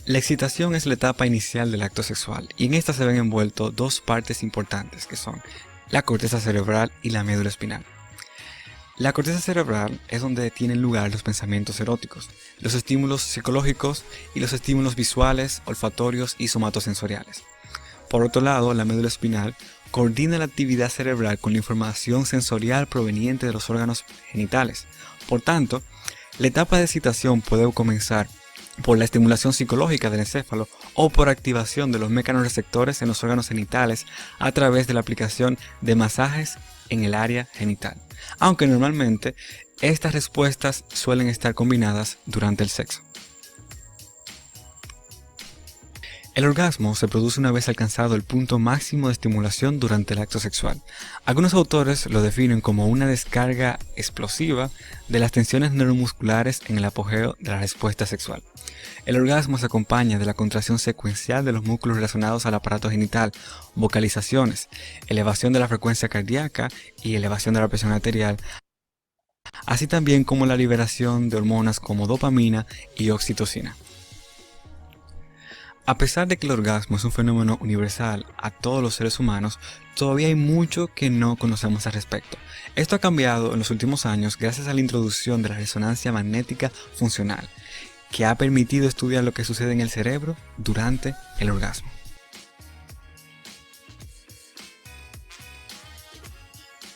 La excitación es la etapa inicial del acto sexual y en esta se ven envueltos dos partes importantes que son la corteza cerebral y la médula espinal. La corteza cerebral es donde tienen lugar los pensamientos eróticos, los estímulos psicológicos y los estímulos visuales, olfatorios y somatosensoriales. Por otro lado, la médula espinal coordina la actividad cerebral con la información sensorial proveniente de los órganos genitales. Por tanto, la etapa de excitación puede comenzar por la estimulación psicológica del encéfalo o por activación de los mecanorreceptores en los órganos genitales a través de la aplicación de masajes en el área genital, aunque normalmente estas respuestas suelen estar combinadas durante el sexo. El orgasmo se produce una vez alcanzado el punto máximo de estimulación durante el acto sexual. Algunos autores lo definen como una descarga explosiva de las tensiones neuromusculares en el apogeo de la respuesta sexual. El orgasmo se acompaña de la contracción secuencial de los músculos relacionados al aparato genital, vocalizaciones, elevación de la frecuencia cardíaca y elevación de la presión arterial, así también como la liberación de hormonas como dopamina y oxitocina. A pesar de que el orgasmo es un fenómeno universal a todos los seres humanos, todavía hay mucho que no conocemos al respecto. Esto ha cambiado en los últimos años gracias a la introducción de la resonancia magnética funcional, que ha permitido estudiar lo que sucede en el cerebro durante el orgasmo.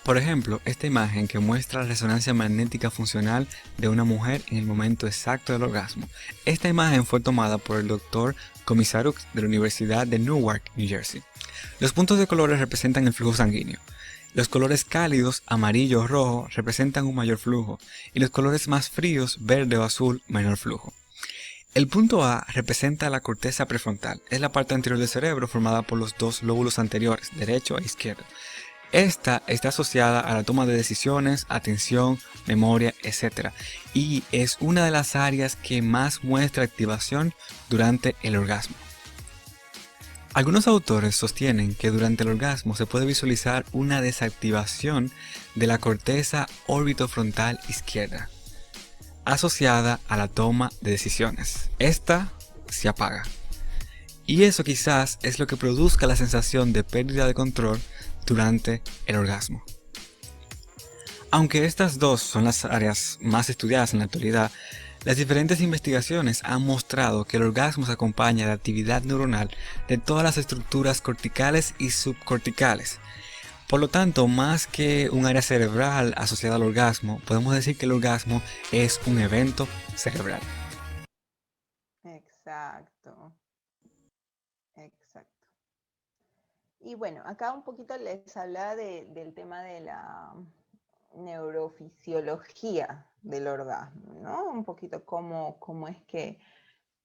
Por ejemplo, esta imagen que muestra la resonancia magnética funcional de una mujer en el momento exacto del orgasmo. Esta imagen fue tomada por el Dr. Komisaruk de la Universidad de Newark, New Jersey. Los puntos de colores representan el flujo sanguíneo. Los colores cálidos, amarillo o rojo, representan un mayor flujo, y los colores más fríos, verde o azul, menor flujo. El punto A representa la corteza prefrontal. Es la parte anterior del cerebro formada por los dos lóbulos anteriores, derecho e izquierdo. Esta está asociada a la toma de decisiones, atención, memoria, etc. Y es una de las áreas que más muestra activación durante el orgasmo. Algunos autores sostienen que durante el orgasmo se puede visualizar una desactivación de la corteza orbitofrontal izquierda, asociada a la toma de decisiones. Esta se apaga. Y eso quizás es lo que produzca la sensación de pérdida de control durante el orgasmo. Aunque estas dos son las áreas más estudiadas en la actualidad, las diferentes investigaciones han mostrado que el orgasmo se acompaña de actividad neuronal de todas las estructuras corticales y subcorticales. Por lo tanto, más que un área cerebral asociada al orgasmo, podemos decir que el orgasmo es un evento cerebral. Exacto, exacto. Y bueno, acá un poquito les hablaba del tema de la neurofisiología del orgasmo, ¿no? Un poquito cómo es que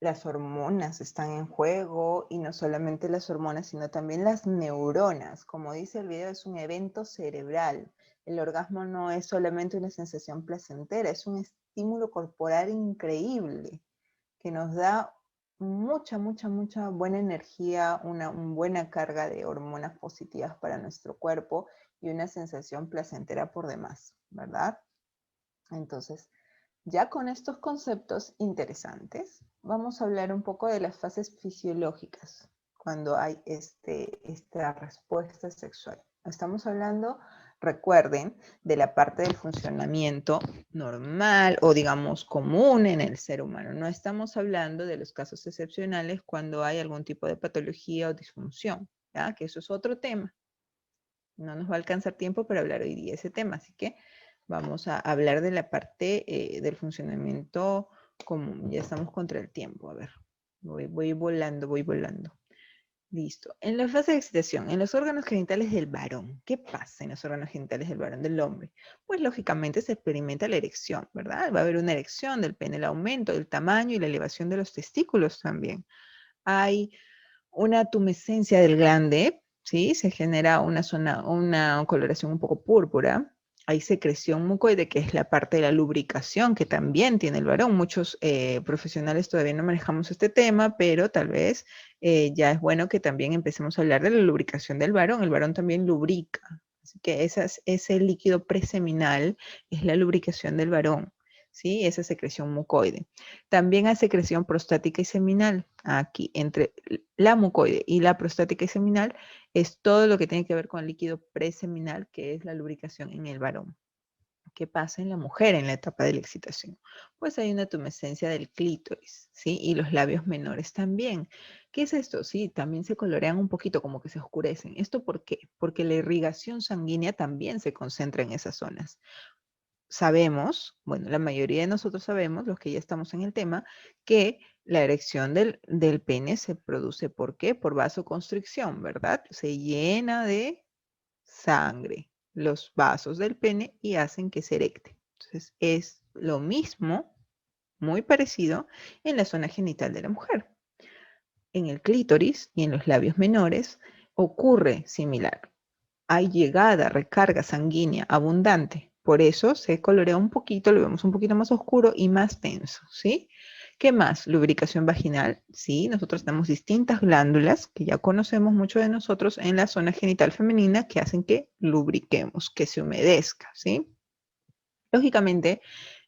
las hormonas están en juego y no solamente las hormonas, sino también las neuronas. Como dice el video, es un evento cerebral. El orgasmo no es solamente una sensación placentera, es un estímulo corporal increíble que nos da mucha buena energía, una buena carga de hormonas positivas para nuestro cuerpo y una sensación placentera por demás, ¿verdad? Entonces, ya con estos conceptos interesantes, vamos a hablar un poco de las fases fisiológicas cuando hay esta respuesta sexual. Estamos hablando, recuerden, de la parte del funcionamiento normal o digamos común en el ser humano. No estamos hablando de los casos excepcionales cuando hay algún tipo de patología o disfunción, ¿ya? Que eso es otro tema. No nos va a alcanzar tiempo para hablar hoy día de ese tema, así que vamos a hablar de la parte del funcionamiento común. Ya estamos contra el tiempo. A ver, voy volando, voy volando. Listo. En la fase de excitación, en los órganos genitales del varón, ¿qué pasa en los órganos genitales del varón, del hombre? Pues lógicamente se experimenta la erección, ¿verdad? Va a haber una erección del pene, el aumento del tamaño y la elevación de los testículos también. Hay una tumescencia del glande, ¿sí? Se genera una coloración un poco púrpura. Hay secreción mucoide, que es la parte de la lubricación que también tiene el varón. Muchos profesionales todavía no manejamos este tema, pero tal vez ya es bueno que también empecemos a hablar de la lubricación del varón. El varón también lubrica. Así que ese líquido preseminal es la lubricación del varón. ¿Sí? Esa secreción mucoide. También hay secreción prostática y seminal. Aquí, entre la mucoide y la prostática y seminal, es todo lo que tiene que ver con el líquido preseminal, que es la lubricación en el varón. ¿Qué pasa en la mujer en la etapa de la excitación? Pues hay una tumescencia del clítoris, ¿sí? Y los labios menores también. ¿Qué es esto? Sí, también se colorean un poquito, como que se oscurecen. ¿Esto por qué? Porque la irrigación sanguínea también se concentra en esas zonas. Sabemos, bueno, la mayoría de nosotros sabemos, los que ya estamos en el tema, que la erección del pene se produce, ¿por qué? Por vasoconstricción, ¿verdad? Se llena de sangre los vasos del pene y hacen que se erecte. Entonces, es lo mismo, muy parecido, en la zona genital de la mujer. En el clítoris y en los labios menores ocurre similar. Hay llegada, recarga sanguínea abundante. Por eso se colorea un poquito, lo vemos un poquito más oscuro y más tenso, ¿sí? ¿Qué más? Lubricación vaginal. Sí, nosotros tenemos distintas glándulas que ya conocemos mucho de nosotros en la zona genital femenina que hacen que lubriquemos, que se humedezca, ¿sí? Lógicamente,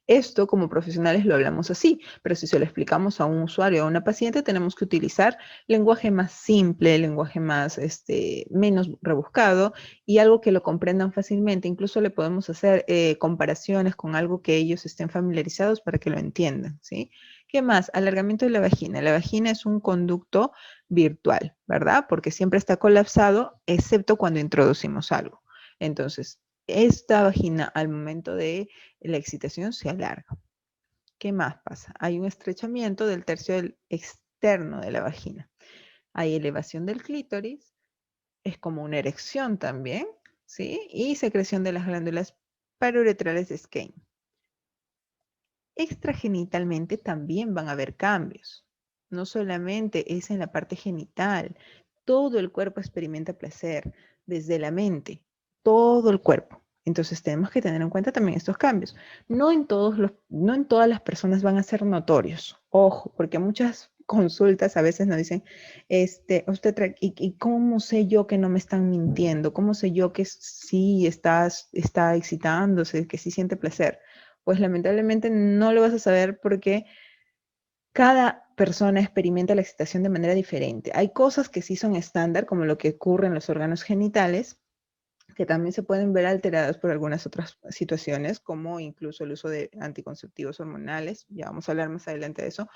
esto como profesionales lo hablamos así, pero si se lo explicamos a un usuario o a una paciente, tenemos que utilizar lenguaje más simple, lenguaje más, menos rebuscado y algo que lo comprendan fácilmente. Incluso le podemos hacer comparaciones con algo que ellos estén familiarizados para que lo entiendan, ¿sí? ¿Qué más? Alargamiento de la vagina. La vagina es un conducto virtual, ¿verdad? Porque siempre está colapsado, excepto cuando introducimos algo. Entonces, esta vagina al momento de la excitación se alarga. ¿Qué más pasa? Hay un estrechamiento del tercio externo de la vagina. Hay elevación del clítoris, es como una erección también, ¿sí? Y secreción de las glándulas paruretrales de Skene. Extragenitalmente también van a haber cambios. No solamente es en la parte genital, todo el cuerpo experimenta placer, desde la mente, todo el cuerpo. Entonces tenemos que tener en cuenta también estos cambios. No en todas las personas van a ser notorios. Ojo, porque muchas consultas a veces nos dicen, ¿y cómo sé yo que no me están mintiendo? ¿Cómo sé yo que sí está excitándose, que sí siente placer? Pues lamentablemente no lo vas a saber porque cada persona experimenta la excitación de manera diferente. Hay cosas que sí son estándar, como lo que ocurre en los órganos genitales, que también se pueden ver alteradas por algunas otras situaciones, como incluso el uso de anticonceptivos hormonales. Ya vamos a hablar más adelante de eso,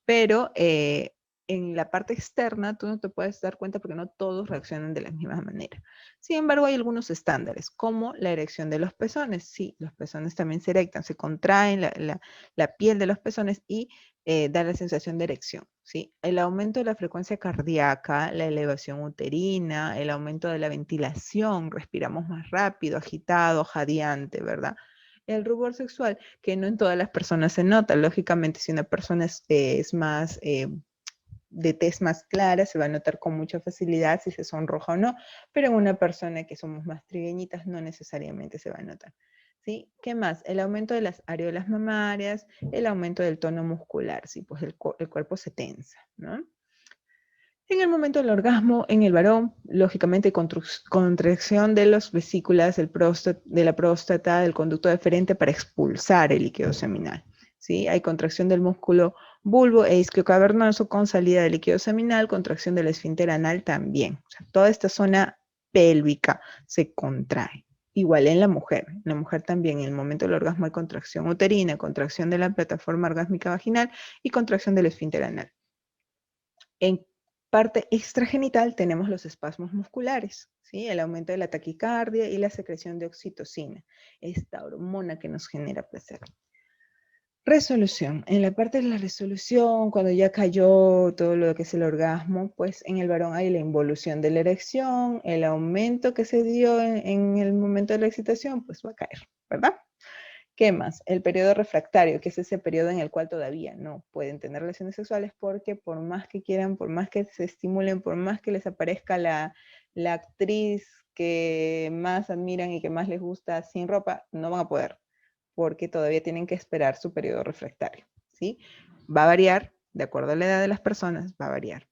pero en la parte externa tú no te puedes dar cuenta porque no todos reaccionan de la misma manera. Sin embargo, hay algunos estándares, como la erección de los pezones. Sí, los pezones también se erectan, se contraen la piel de los pezones y da la sensación de erección. ¿Sí? El aumento de la frecuencia cardíaca, la elevación uterina, el aumento de la ventilación, respiramos más rápido, agitado, jadeante, ¿verdad? El rubor sexual, que no en todas las personas se nota. Lógicamente, si una persona es más de tez más clara, se va a notar con mucha facilidad si se sonroja o no, pero en una persona que somos más trigueñitas no necesariamente se va a notar. ¿Sí? ¿Qué más? El aumento de las areolas mamarias, el aumento del tono muscular, ¿sí? Pues el cuerpo se tensa, ¿no? En el momento del orgasmo, en el varón, lógicamente contracción de las vesículas de la próstata, del conducto deferente para expulsar el líquido seminal. ¿Sí? Hay contracción del músculo bulbo e isquiocavernoso con salida de líquido seminal, contracción del esfínter anal también. O sea, toda esta zona pélvica se contrae. Igual en la mujer. En la mujer también, en el momento del orgasmo hay contracción uterina, contracción de la plataforma orgásmica vaginal y contracción del esfínter anal. En parte extragenital tenemos los espasmos musculares, ¿sí? El aumento de la taquicardia y la secreción de oxitocina, esta hormona que nos genera placer. Resolución. En la parte de la resolución, cuando ya cayó todo lo que es el orgasmo, pues en el varón hay la involución de la erección, el aumento que se dio en el momento de la excitación, pues va a caer, ¿verdad? ¿Qué más? El periodo refractario, que es ese periodo en el cual todavía no pueden tener relaciones sexuales porque por más que quieran, por más que se estimulen, por más que les aparezca la actriz que más admiran y que más les gusta sin ropa, no van a poder porque todavía tienen que esperar su periodo refractario, ¿sí? Va a variar, de acuerdo a la edad de las personas, va a variar.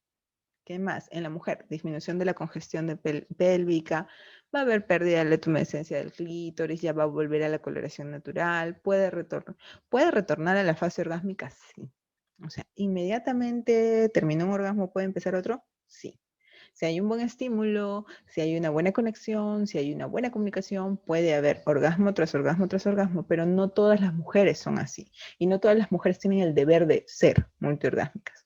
¿Qué más? En la mujer, disminución de la congestión pélvica, va a haber pérdida de la tumescencia del clítoris, ya va a volver a la coloración natural, puede retornar a la fase orgásmica, sí. O sea, inmediatamente termina un orgasmo, ¿puede empezar otro? Sí. Si hay un buen estímulo, si hay una buena conexión, si hay una buena comunicación, puede haber orgasmo tras orgasmo tras orgasmo, pero no todas las mujeres son así. Y no todas las mujeres tienen el deber de ser multiorgásmicas.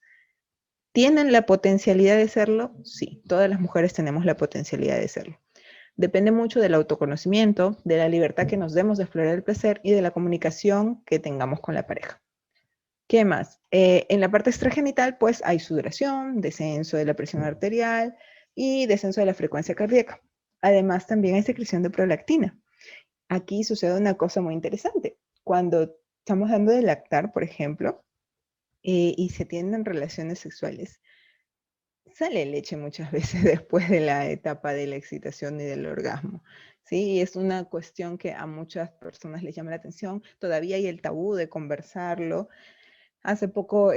¿Tienen la potencialidad de serlo? Sí, todas las mujeres tenemos la potencialidad de serlo. Depende mucho del autoconocimiento, de la libertad que nos demos de explorar el placer y de la comunicación que tengamos con la pareja. ¿Qué más? En la parte extragenital, pues hay sudoración, descenso de la presión arterial y descenso de la frecuencia cardíaca. Además, también hay secreción de prolactina. Aquí sucede una cosa muy interesante. Cuando estamos dando de lactar, por ejemplo, y se tienen relaciones sexuales, sale leche muchas veces después de la etapa de la excitación y del orgasmo. Sí, y es una cuestión que a muchas personas les llama la atención. Todavía hay el tabú de conversarlo. Hace poco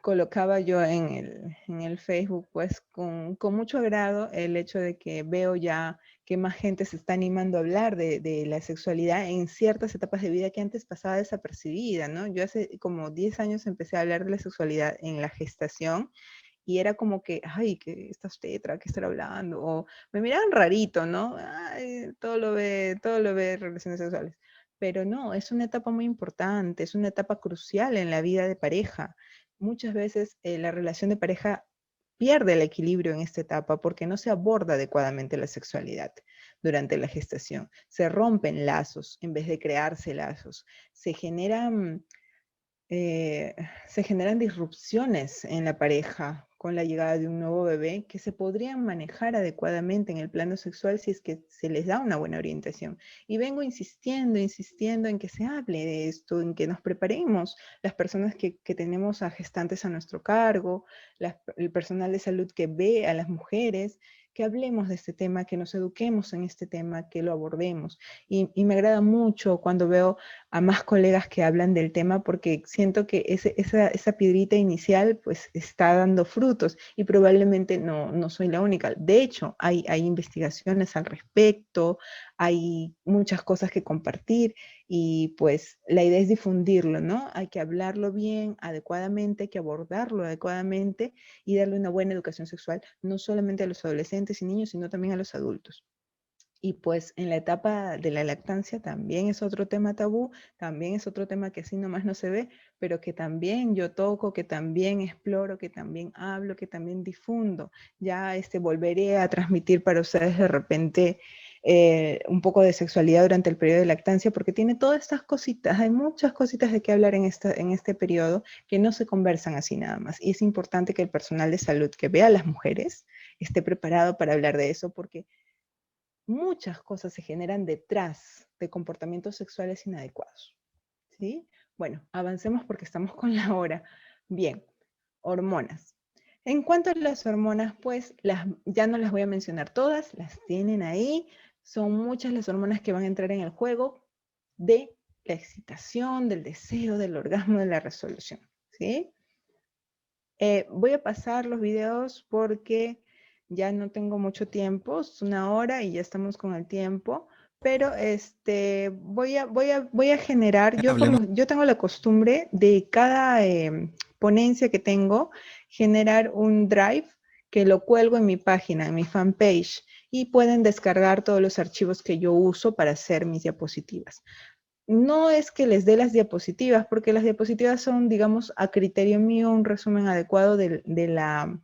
colocaba yo en el Facebook, pues con mucho agrado el hecho de que veo ya que más gente se está animando a hablar de la sexualidad en ciertas etapas de vida que antes pasaba desapercibida, ¿no? Yo hace como 10 años empecé a hablar de la sexualidad en la gestación y era como que, ay, que esta tetra, ¿qué estará hablando? O me miraban rarito, ¿no? Ay, todo lo ve relaciones sexuales. Pero no, es una etapa muy importante, es una etapa crucial en la vida de pareja. Muchas veces la relación de pareja pierde el equilibrio en esta etapa porque no se aborda adecuadamente la sexualidad durante la gestación. Se rompen lazos en vez de crearse lazos. Eh, se generan disrupciones en la pareja con la llegada de un nuevo bebé que se podrían manejar adecuadamente en el plano sexual si es que se les da una buena orientación. Y vengo insistiendo, insistiendo en que se hable de esto, en que nos preparemos las personas que tenemos a gestantes a nuestro cargo, el personal de salud que ve a las mujeres, que hablemos de este tema, que nos eduquemos en este tema, que lo abordemos. Y me agrada mucho cuando veo a más colegas que hablan del tema porque siento que esa piedrita inicial pues está dando frutos y probablemente no soy la única. De hecho, hay investigaciones al respecto, hay muchas cosas que compartir y pues la idea es difundirlo, ¿no? Hay que hablarlo bien, adecuadamente, hay que abordarlo adecuadamente y darle una buena educación sexual, no solamente a los adolescentes y niños, sino también a los adultos. Y pues en la etapa de la lactancia también es otro tema tabú, también es otro tema que así nomás no se ve, pero que también yo toco, que también exploro, que también hablo, que también difundo. Ya volveré a transmitir para ustedes de repente un poco de sexualidad durante el periodo de lactancia, porque tiene todas estas cositas, hay muchas cositas de qué hablar en este periodo que no se conversan así nada más. Y es importante que el personal de salud que vea a las mujeres esté preparado para hablar de eso, porque muchas cosas se generan detrás de comportamientos sexuales inadecuados. ¿Sí? Bueno, avancemos porque estamos con la hora. Bien, hormonas. En cuanto a las hormonas, pues ya no las voy a mencionar todas, las tienen ahí. Son muchas las hormonas que van a entrar en el juego de la excitación, del deseo, del orgasmo, de la resolución. ¿Sí? Voy a pasar los videos porque ya no tengo mucho tiempo, es 1 hora y ya estamos con el tiempo, pero voy a generar, Hablemos. yo tengo la costumbre de cada ponencia que tengo, generar un drive que lo cuelgo en mi página, en mi fanpage, y pueden descargar todos los archivos que yo uso para hacer mis diapositivas. No es que les dé las diapositivas, porque las diapositivas son, digamos, a criterio mío, un resumen adecuado de la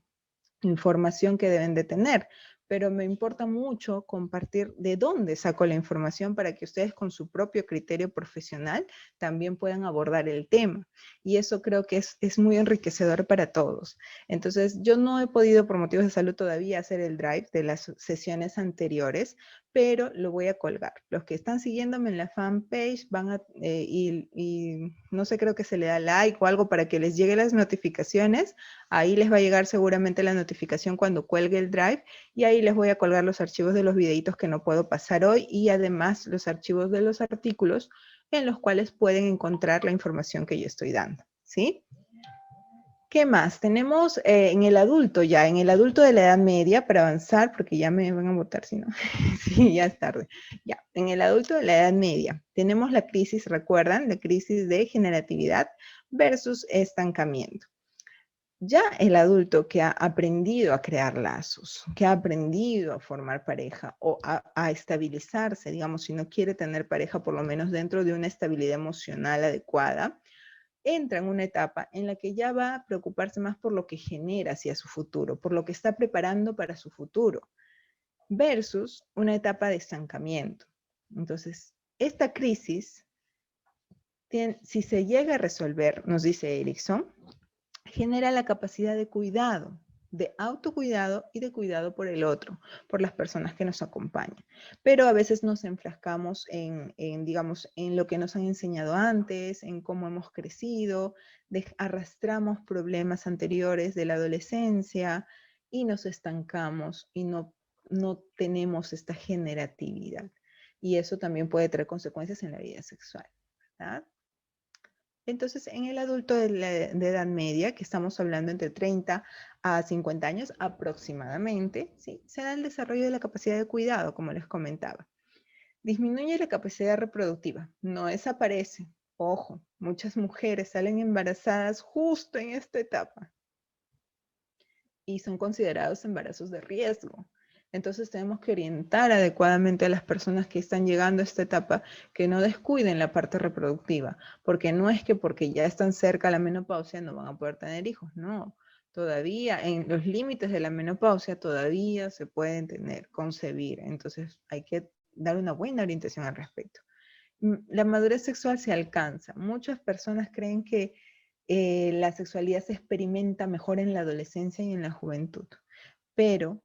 información que deben de tener, pero me importa mucho compartir de dónde saco la información para que ustedes con su propio criterio profesional también puedan abordar el tema. Y eso creo que es muy enriquecedor para todos. Entonces, yo no he podido por motivos de salud todavía hacer el drive de las sesiones anteriores, pero lo voy a colgar. Los que están siguiéndome en la fanpage van a, y no sé, creo que se le da like o algo para que les llegue las notificaciones. Ahí les va a llegar seguramente la notificación cuando cuelgue el drive y ahí les voy a colgar los archivos de los videitos que no puedo pasar hoy y además los archivos de los artículos en los cuales pueden encontrar la información que yo estoy dando, ¿sí? ¿Qué más? Tenemos en el adulto ya, en el adulto de la edad media, para avanzar, porque ya me van a votar si no, sí, ya es tarde. Ya, en el adulto de la edad media, tenemos la crisis, ¿recuerdan? La crisis de generatividad versus estancamiento. Ya el adulto que ha aprendido a crear lazos, que ha aprendido a formar pareja o a estabilizarse, digamos, si no quiere tener pareja, por lo menos dentro de una estabilidad emocional adecuada, entra en una etapa en la que ya va a preocuparse más por lo que genera hacia su futuro, por lo que está preparando para su futuro, versus una etapa de estancamiento. Entonces, esta crisis, si se llega a resolver, nos dice Erickson, genera la capacidad de cuidado, de autocuidado y de cuidado por el otro, por las personas que nos acompañan. Pero a veces nos enfrascamos digamos, en lo que nos han enseñado antes, en cómo hemos crecido, arrastramos problemas anteriores de la adolescencia y nos estancamos y no tenemos esta generatividad. Y eso también puede traer consecuencias en la vida sexual, ¿verdad? Entonces, en el adulto de edad media, que estamos hablando entre 30 a 50 años aproximadamente, ¿sí? Se da el desarrollo de la capacidad de cuidado, como les comentaba. Disminuye la capacidad reproductiva, no desaparece. Ojo, muchas mujeres salen embarazadas justo en esta etapa y son considerados embarazos de riesgo. Entonces tenemos que orientar adecuadamente a las personas que están llegando a esta etapa que no descuiden la parte reproductiva, porque no es que porque ya están cerca de la menopausia no van a poder tener hijos, no. Todavía en los límites de la menopausia todavía se pueden concebir, entonces hay que dar una buena orientación al respecto. La madurez sexual se alcanza. Muchas personas creen que la sexualidad se experimenta mejor en la adolescencia y en la juventud, pero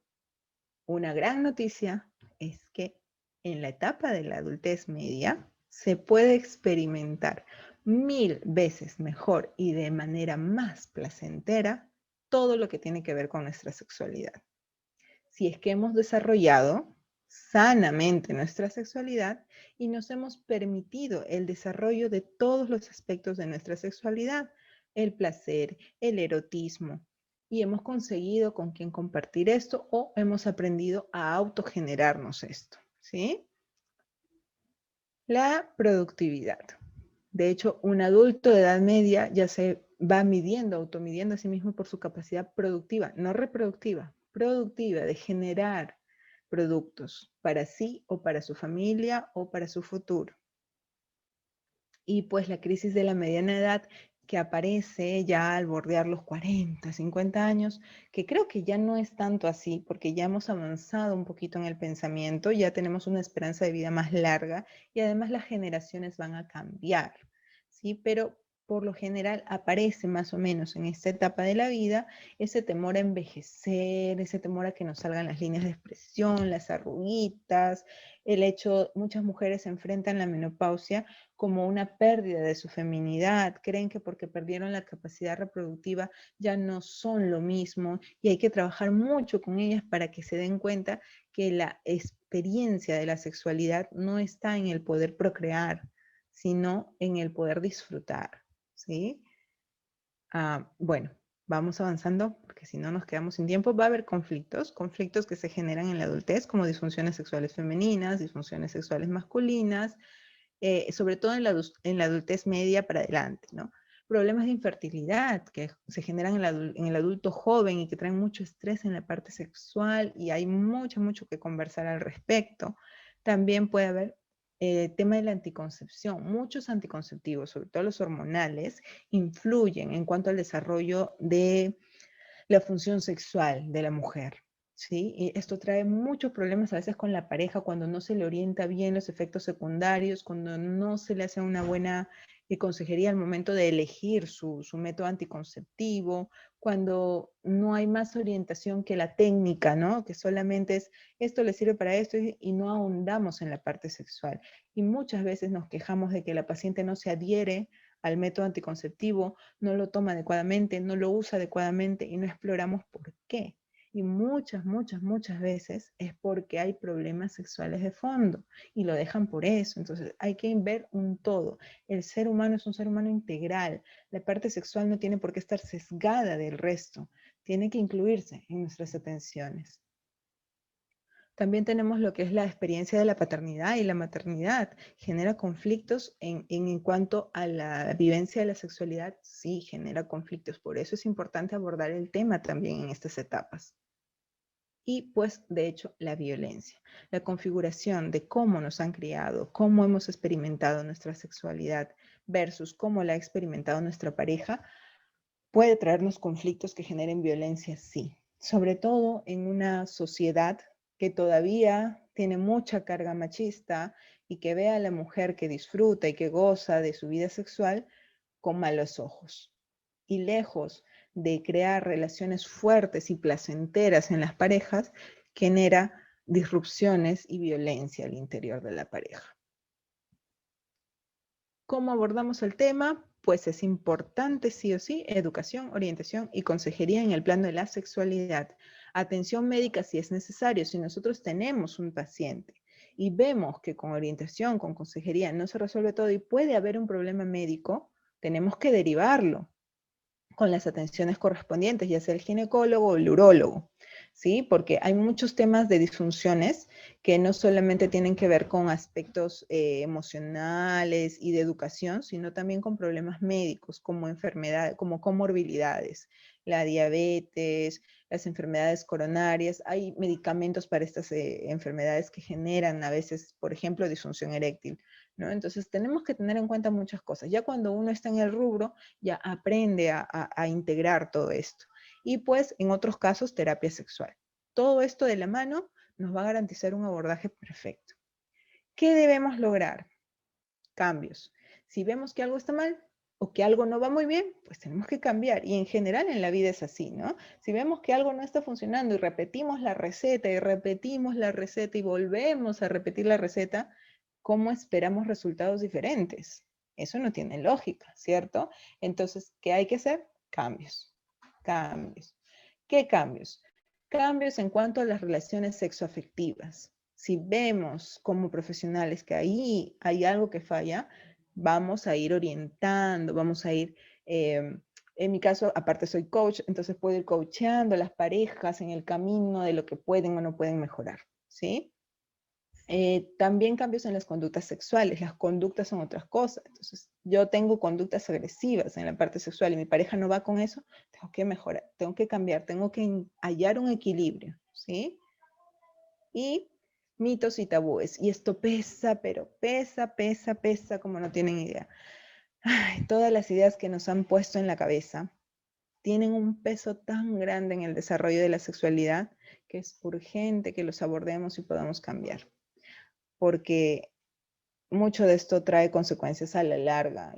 una gran noticia es que en la etapa de la adultez media se puede experimentar 1000 veces mejor y de manera más placentera todo lo que tiene que ver con nuestra sexualidad. si es que hemos desarrollado sanamente nuestra sexualidad y nos hemos permitido el desarrollo de todos los aspectos de nuestra sexualidad, el placer, el erotismo, y hemos conseguido con quien compartir esto o hemos aprendido a autogenerarnos esto, ¿sí? La productividad. De hecho, un adulto de edad media ya se va midiendo, automidiendo a sí mismo por su capacidad productiva, no reproductiva, productiva, de generar productos para sí o para su familia o para su futuro. Y pues la crisis de la mediana edad que aparece ya al bordear los 40, 50 años, que creo que ya no es tanto así, porque ya hemos avanzado un poquito en el pensamiento, ya tenemos una esperanza de vida más larga y además las generaciones van a cambiar, ¿sí? Pero por lo general aparece más o menos en esta etapa de la vida ese temor a envejecer, ese temor a que nos salgan las líneas de expresión, las arruguitas, el hecho, muchas mujeres enfrentan la menopausia como una pérdida de su feminidad, creen que porque perdieron la capacidad reproductiva ya no son lo mismo y hay que trabajar mucho con ellas para que se den cuenta que la experiencia de la sexualidad no está en el poder procrear, sino en el poder disfrutar, ¿sí? Bueno, vamos avanzando porque si no nos quedamos sin tiempo. Va a haber conflictos, conflictos que se generan en la adultez como disfunciones sexuales femeninas, disfunciones sexuales masculinas, sobre todo en la adultez media para adelante, ¿no? Problemas de infertilidad que se generan en el adulto joven y que traen mucho estrés en la parte sexual y hay mucho, mucho que conversar al respecto. También puede haber tema de la anticoncepción. Muchos anticonceptivos, sobre todo los hormonales, influyen en cuanto al desarrollo de la función sexual de la mujer. ¿Sí? Y esto trae muchos problemas a veces con la pareja cuando no se le orienta bien los efectos secundarios, cuando no se le hace una buena consejería al momento de elegir su método anticonceptivo, cuando no hay más orientación que la técnica, ¿no? Que solamente es esto le sirve para esto y no ahondamos en la parte sexual. Y muchas veces nos quejamos de que la paciente no se adhiere al método anticonceptivo, no lo toma adecuadamente, no lo usa adecuadamente y no exploramos por qué. Y muchas, muchas, muchas veces es porque hay problemas sexuales de fondo y lo dejan por eso. Entonces hay que ver un todo. El ser humano es un ser humano integral. La parte sexual no tiene por qué estar sesgada del resto. Tiene que incluirse en nuestras atenciones. También tenemos lo que es la experiencia de la paternidad y la maternidad. ¿Genera conflictos en cuanto a la vivencia de la sexualidad? Sí, genera conflictos. Por eso es importante abordar el tema también en estas etapas. Y pues, de hecho, la violencia. La configuración de cómo nos han criado, cómo hemos experimentado nuestra sexualidad versus cómo la ha experimentado nuestra pareja, puede traernos conflictos que generen violencia, sí. Sobre todo en una sociedad que todavía tiene mucha carga machista y que ve a la mujer que disfruta y que goza de su vida sexual con malos ojos. Y lejos de crear relaciones fuertes y placenteras en las parejas, genera disrupciones y violencia al interior de la pareja. ¿Cómo abordamos el tema? Pues es importante sí o sí educación, orientación y consejería en el plano de la sexualidad. Atención médica si es necesario. Si nosotros tenemos un paciente y vemos que con orientación, con consejería no se resuelve todo y puede haber un problema médico, tenemos que derivarlo con las atenciones correspondientes, ya sea el ginecólogo o el urólogo, ¿sí? Porque hay muchos temas de disfunciones que no solamente tienen que ver con aspectos emocionales y de educación, sino también con problemas médicos, como enfermedades, como comorbilidades, la diabetes, las enfermedades coronarias. Hay medicamentos para estas enfermedades que generan a veces, por ejemplo, disfunción eréctil, ¿no? Entonces tenemos que tener en cuenta muchas cosas. Ya cuando uno está en el rubro, ya aprende a integrar todo esto. Y pues en otros casos, terapia sexual. Todo esto de la mano nos va a garantizar un abordaje perfecto. ¿Qué debemos lograr? Cambios. Si vemos que algo está mal o que algo no va muy bien, pues tenemos que cambiar. Y en general en la vida es así, ¿no? Si vemos que algo no está funcionando y repetimos la receta y repetimos la receta y volvemos a repetir la receta, ¿cómo esperamos resultados diferentes? Eso no tiene lógica, ¿cierto? Entonces, ¿qué hay que hacer? Cambios. Cambios. ¿Qué cambios? Cambios en cuanto a las relaciones sexoafectivas. Si vemos como profesionales que ahí hay algo que falla, vamos a ir orientando, vamos a ir, en mi caso, aparte soy coach, entonces puedo ir coacheando a las parejas en el camino de lo que pueden o no pueden mejorar, ¿sí? También cambios en las conductas sexuales. Las conductas son otras cosas. Entonces, yo tengo conductas agresivas en la parte sexual y mi pareja no va con eso, tengo que mejorar, tengo que cambiar, tengo que hallar un equilibrio, ¿sí? Y mitos y tabúes. Y esto pesa, pero pesa, pesa, pesa, como no tienen idea. Ay, todas las ideas que nos han puesto en la cabeza tienen un peso tan grande en el desarrollo de la sexualidad que es urgente que los abordemos y podamos cambiar. Porque mucho de esto trae consecuencias a la larga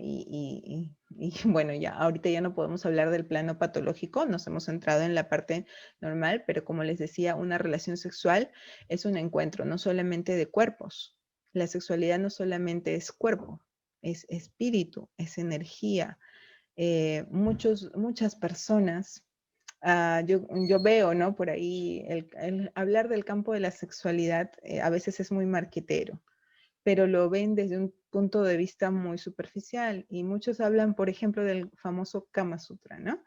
bueno, ya ahorita ya no podemos hablar del plano patológico, nos hemos centrado en la parte normal, pero como les decía, una relación sexual es un encuentro no solamente de cuerpos. La sexualidad no solamente es cuerpo, es espíritu, es energía. Muchas personas, yo veo, ¿no? Por ahí el hablar del campo de la sexualidad a veces es muy marquetero, pero lo ven desde un punto de vista muy superficial. Y muchos hablan, por ejemplo, del famoso Kama Sutra, ¿no?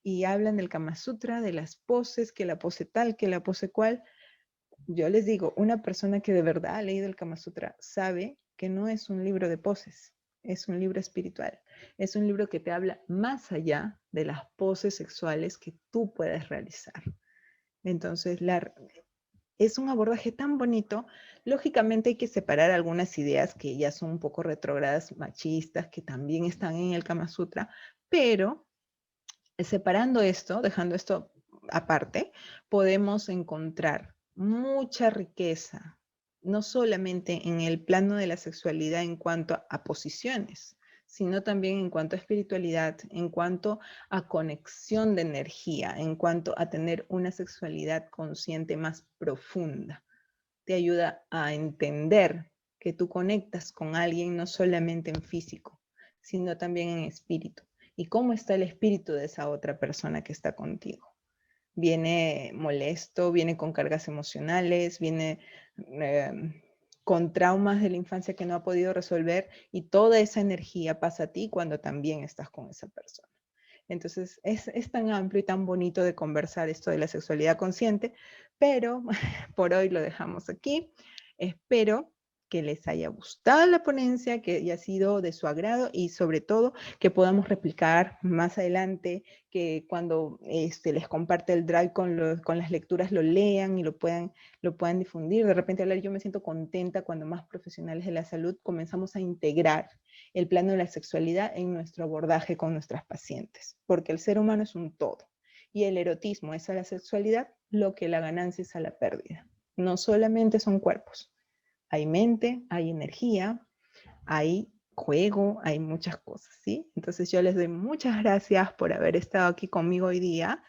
Y hablan del Kama Sutra, de las poses, que la pose tal, que la pose cual. Yo les digo, una persona que de verdad ha leído el Kama Sutra sabe que no es un libro de poses, es un libro espiritual. Es un libro que te habla más allá de las poses sexuales que tú puedes realizar. Entonces, es un abordaje tan bonito. Lógicamente hay que separar algunas ideas que ya son un poco retrógradas, machistas, que también están en el Kama Sutra, pero separando esto, dejando esto aparte, podemos encontrar mucha riqueza, no solamente en el plano de la sexualidad en cuanto a posiciones, sino también en cuanto a espiritualidad, en cuanto a conexión de energía, en cuanto a tener una sexualidad consciente más profunda. Te ayuda a entender que tú conectas con alguien no solamente en físico, sino también en espíritu. ¿Y cómo está el espíritu de esa otra persona que está contigo? Viene molesto, viene con cargas emocionales, viene con traumas de la infancia que no ha podido resolver, y toda esa energía pasa a ti cuando también estás con esa persona. Entonces, es tan amplio y tan bonito de conversar esto de la sexualidad consciente, pero por hoy lo dejamos aquí. Espero que les haya gustado la ponencia, que haya sido de su agrado y sobre todo que podamos replicar más adelante, que cuando les comparte el drive con las lecturas lo lean y lo puedan difundir. De repente hablar, yo me siento contenta cuando más profesionales de la salud comenzamos a integrar el plano de la sexualidad en nuestro abordaje con nuestras pacientes, porque el ser humano es un todo y el erotismo es a la sexualidad lo que la ganancia es a la pérdida. No solamente son cuerpos, hay mente, hay energía, hay juego, hay muchas cosas, ¿sí? Entonces yo les doy muchas gracias por haber estado aquí conmigo hoy día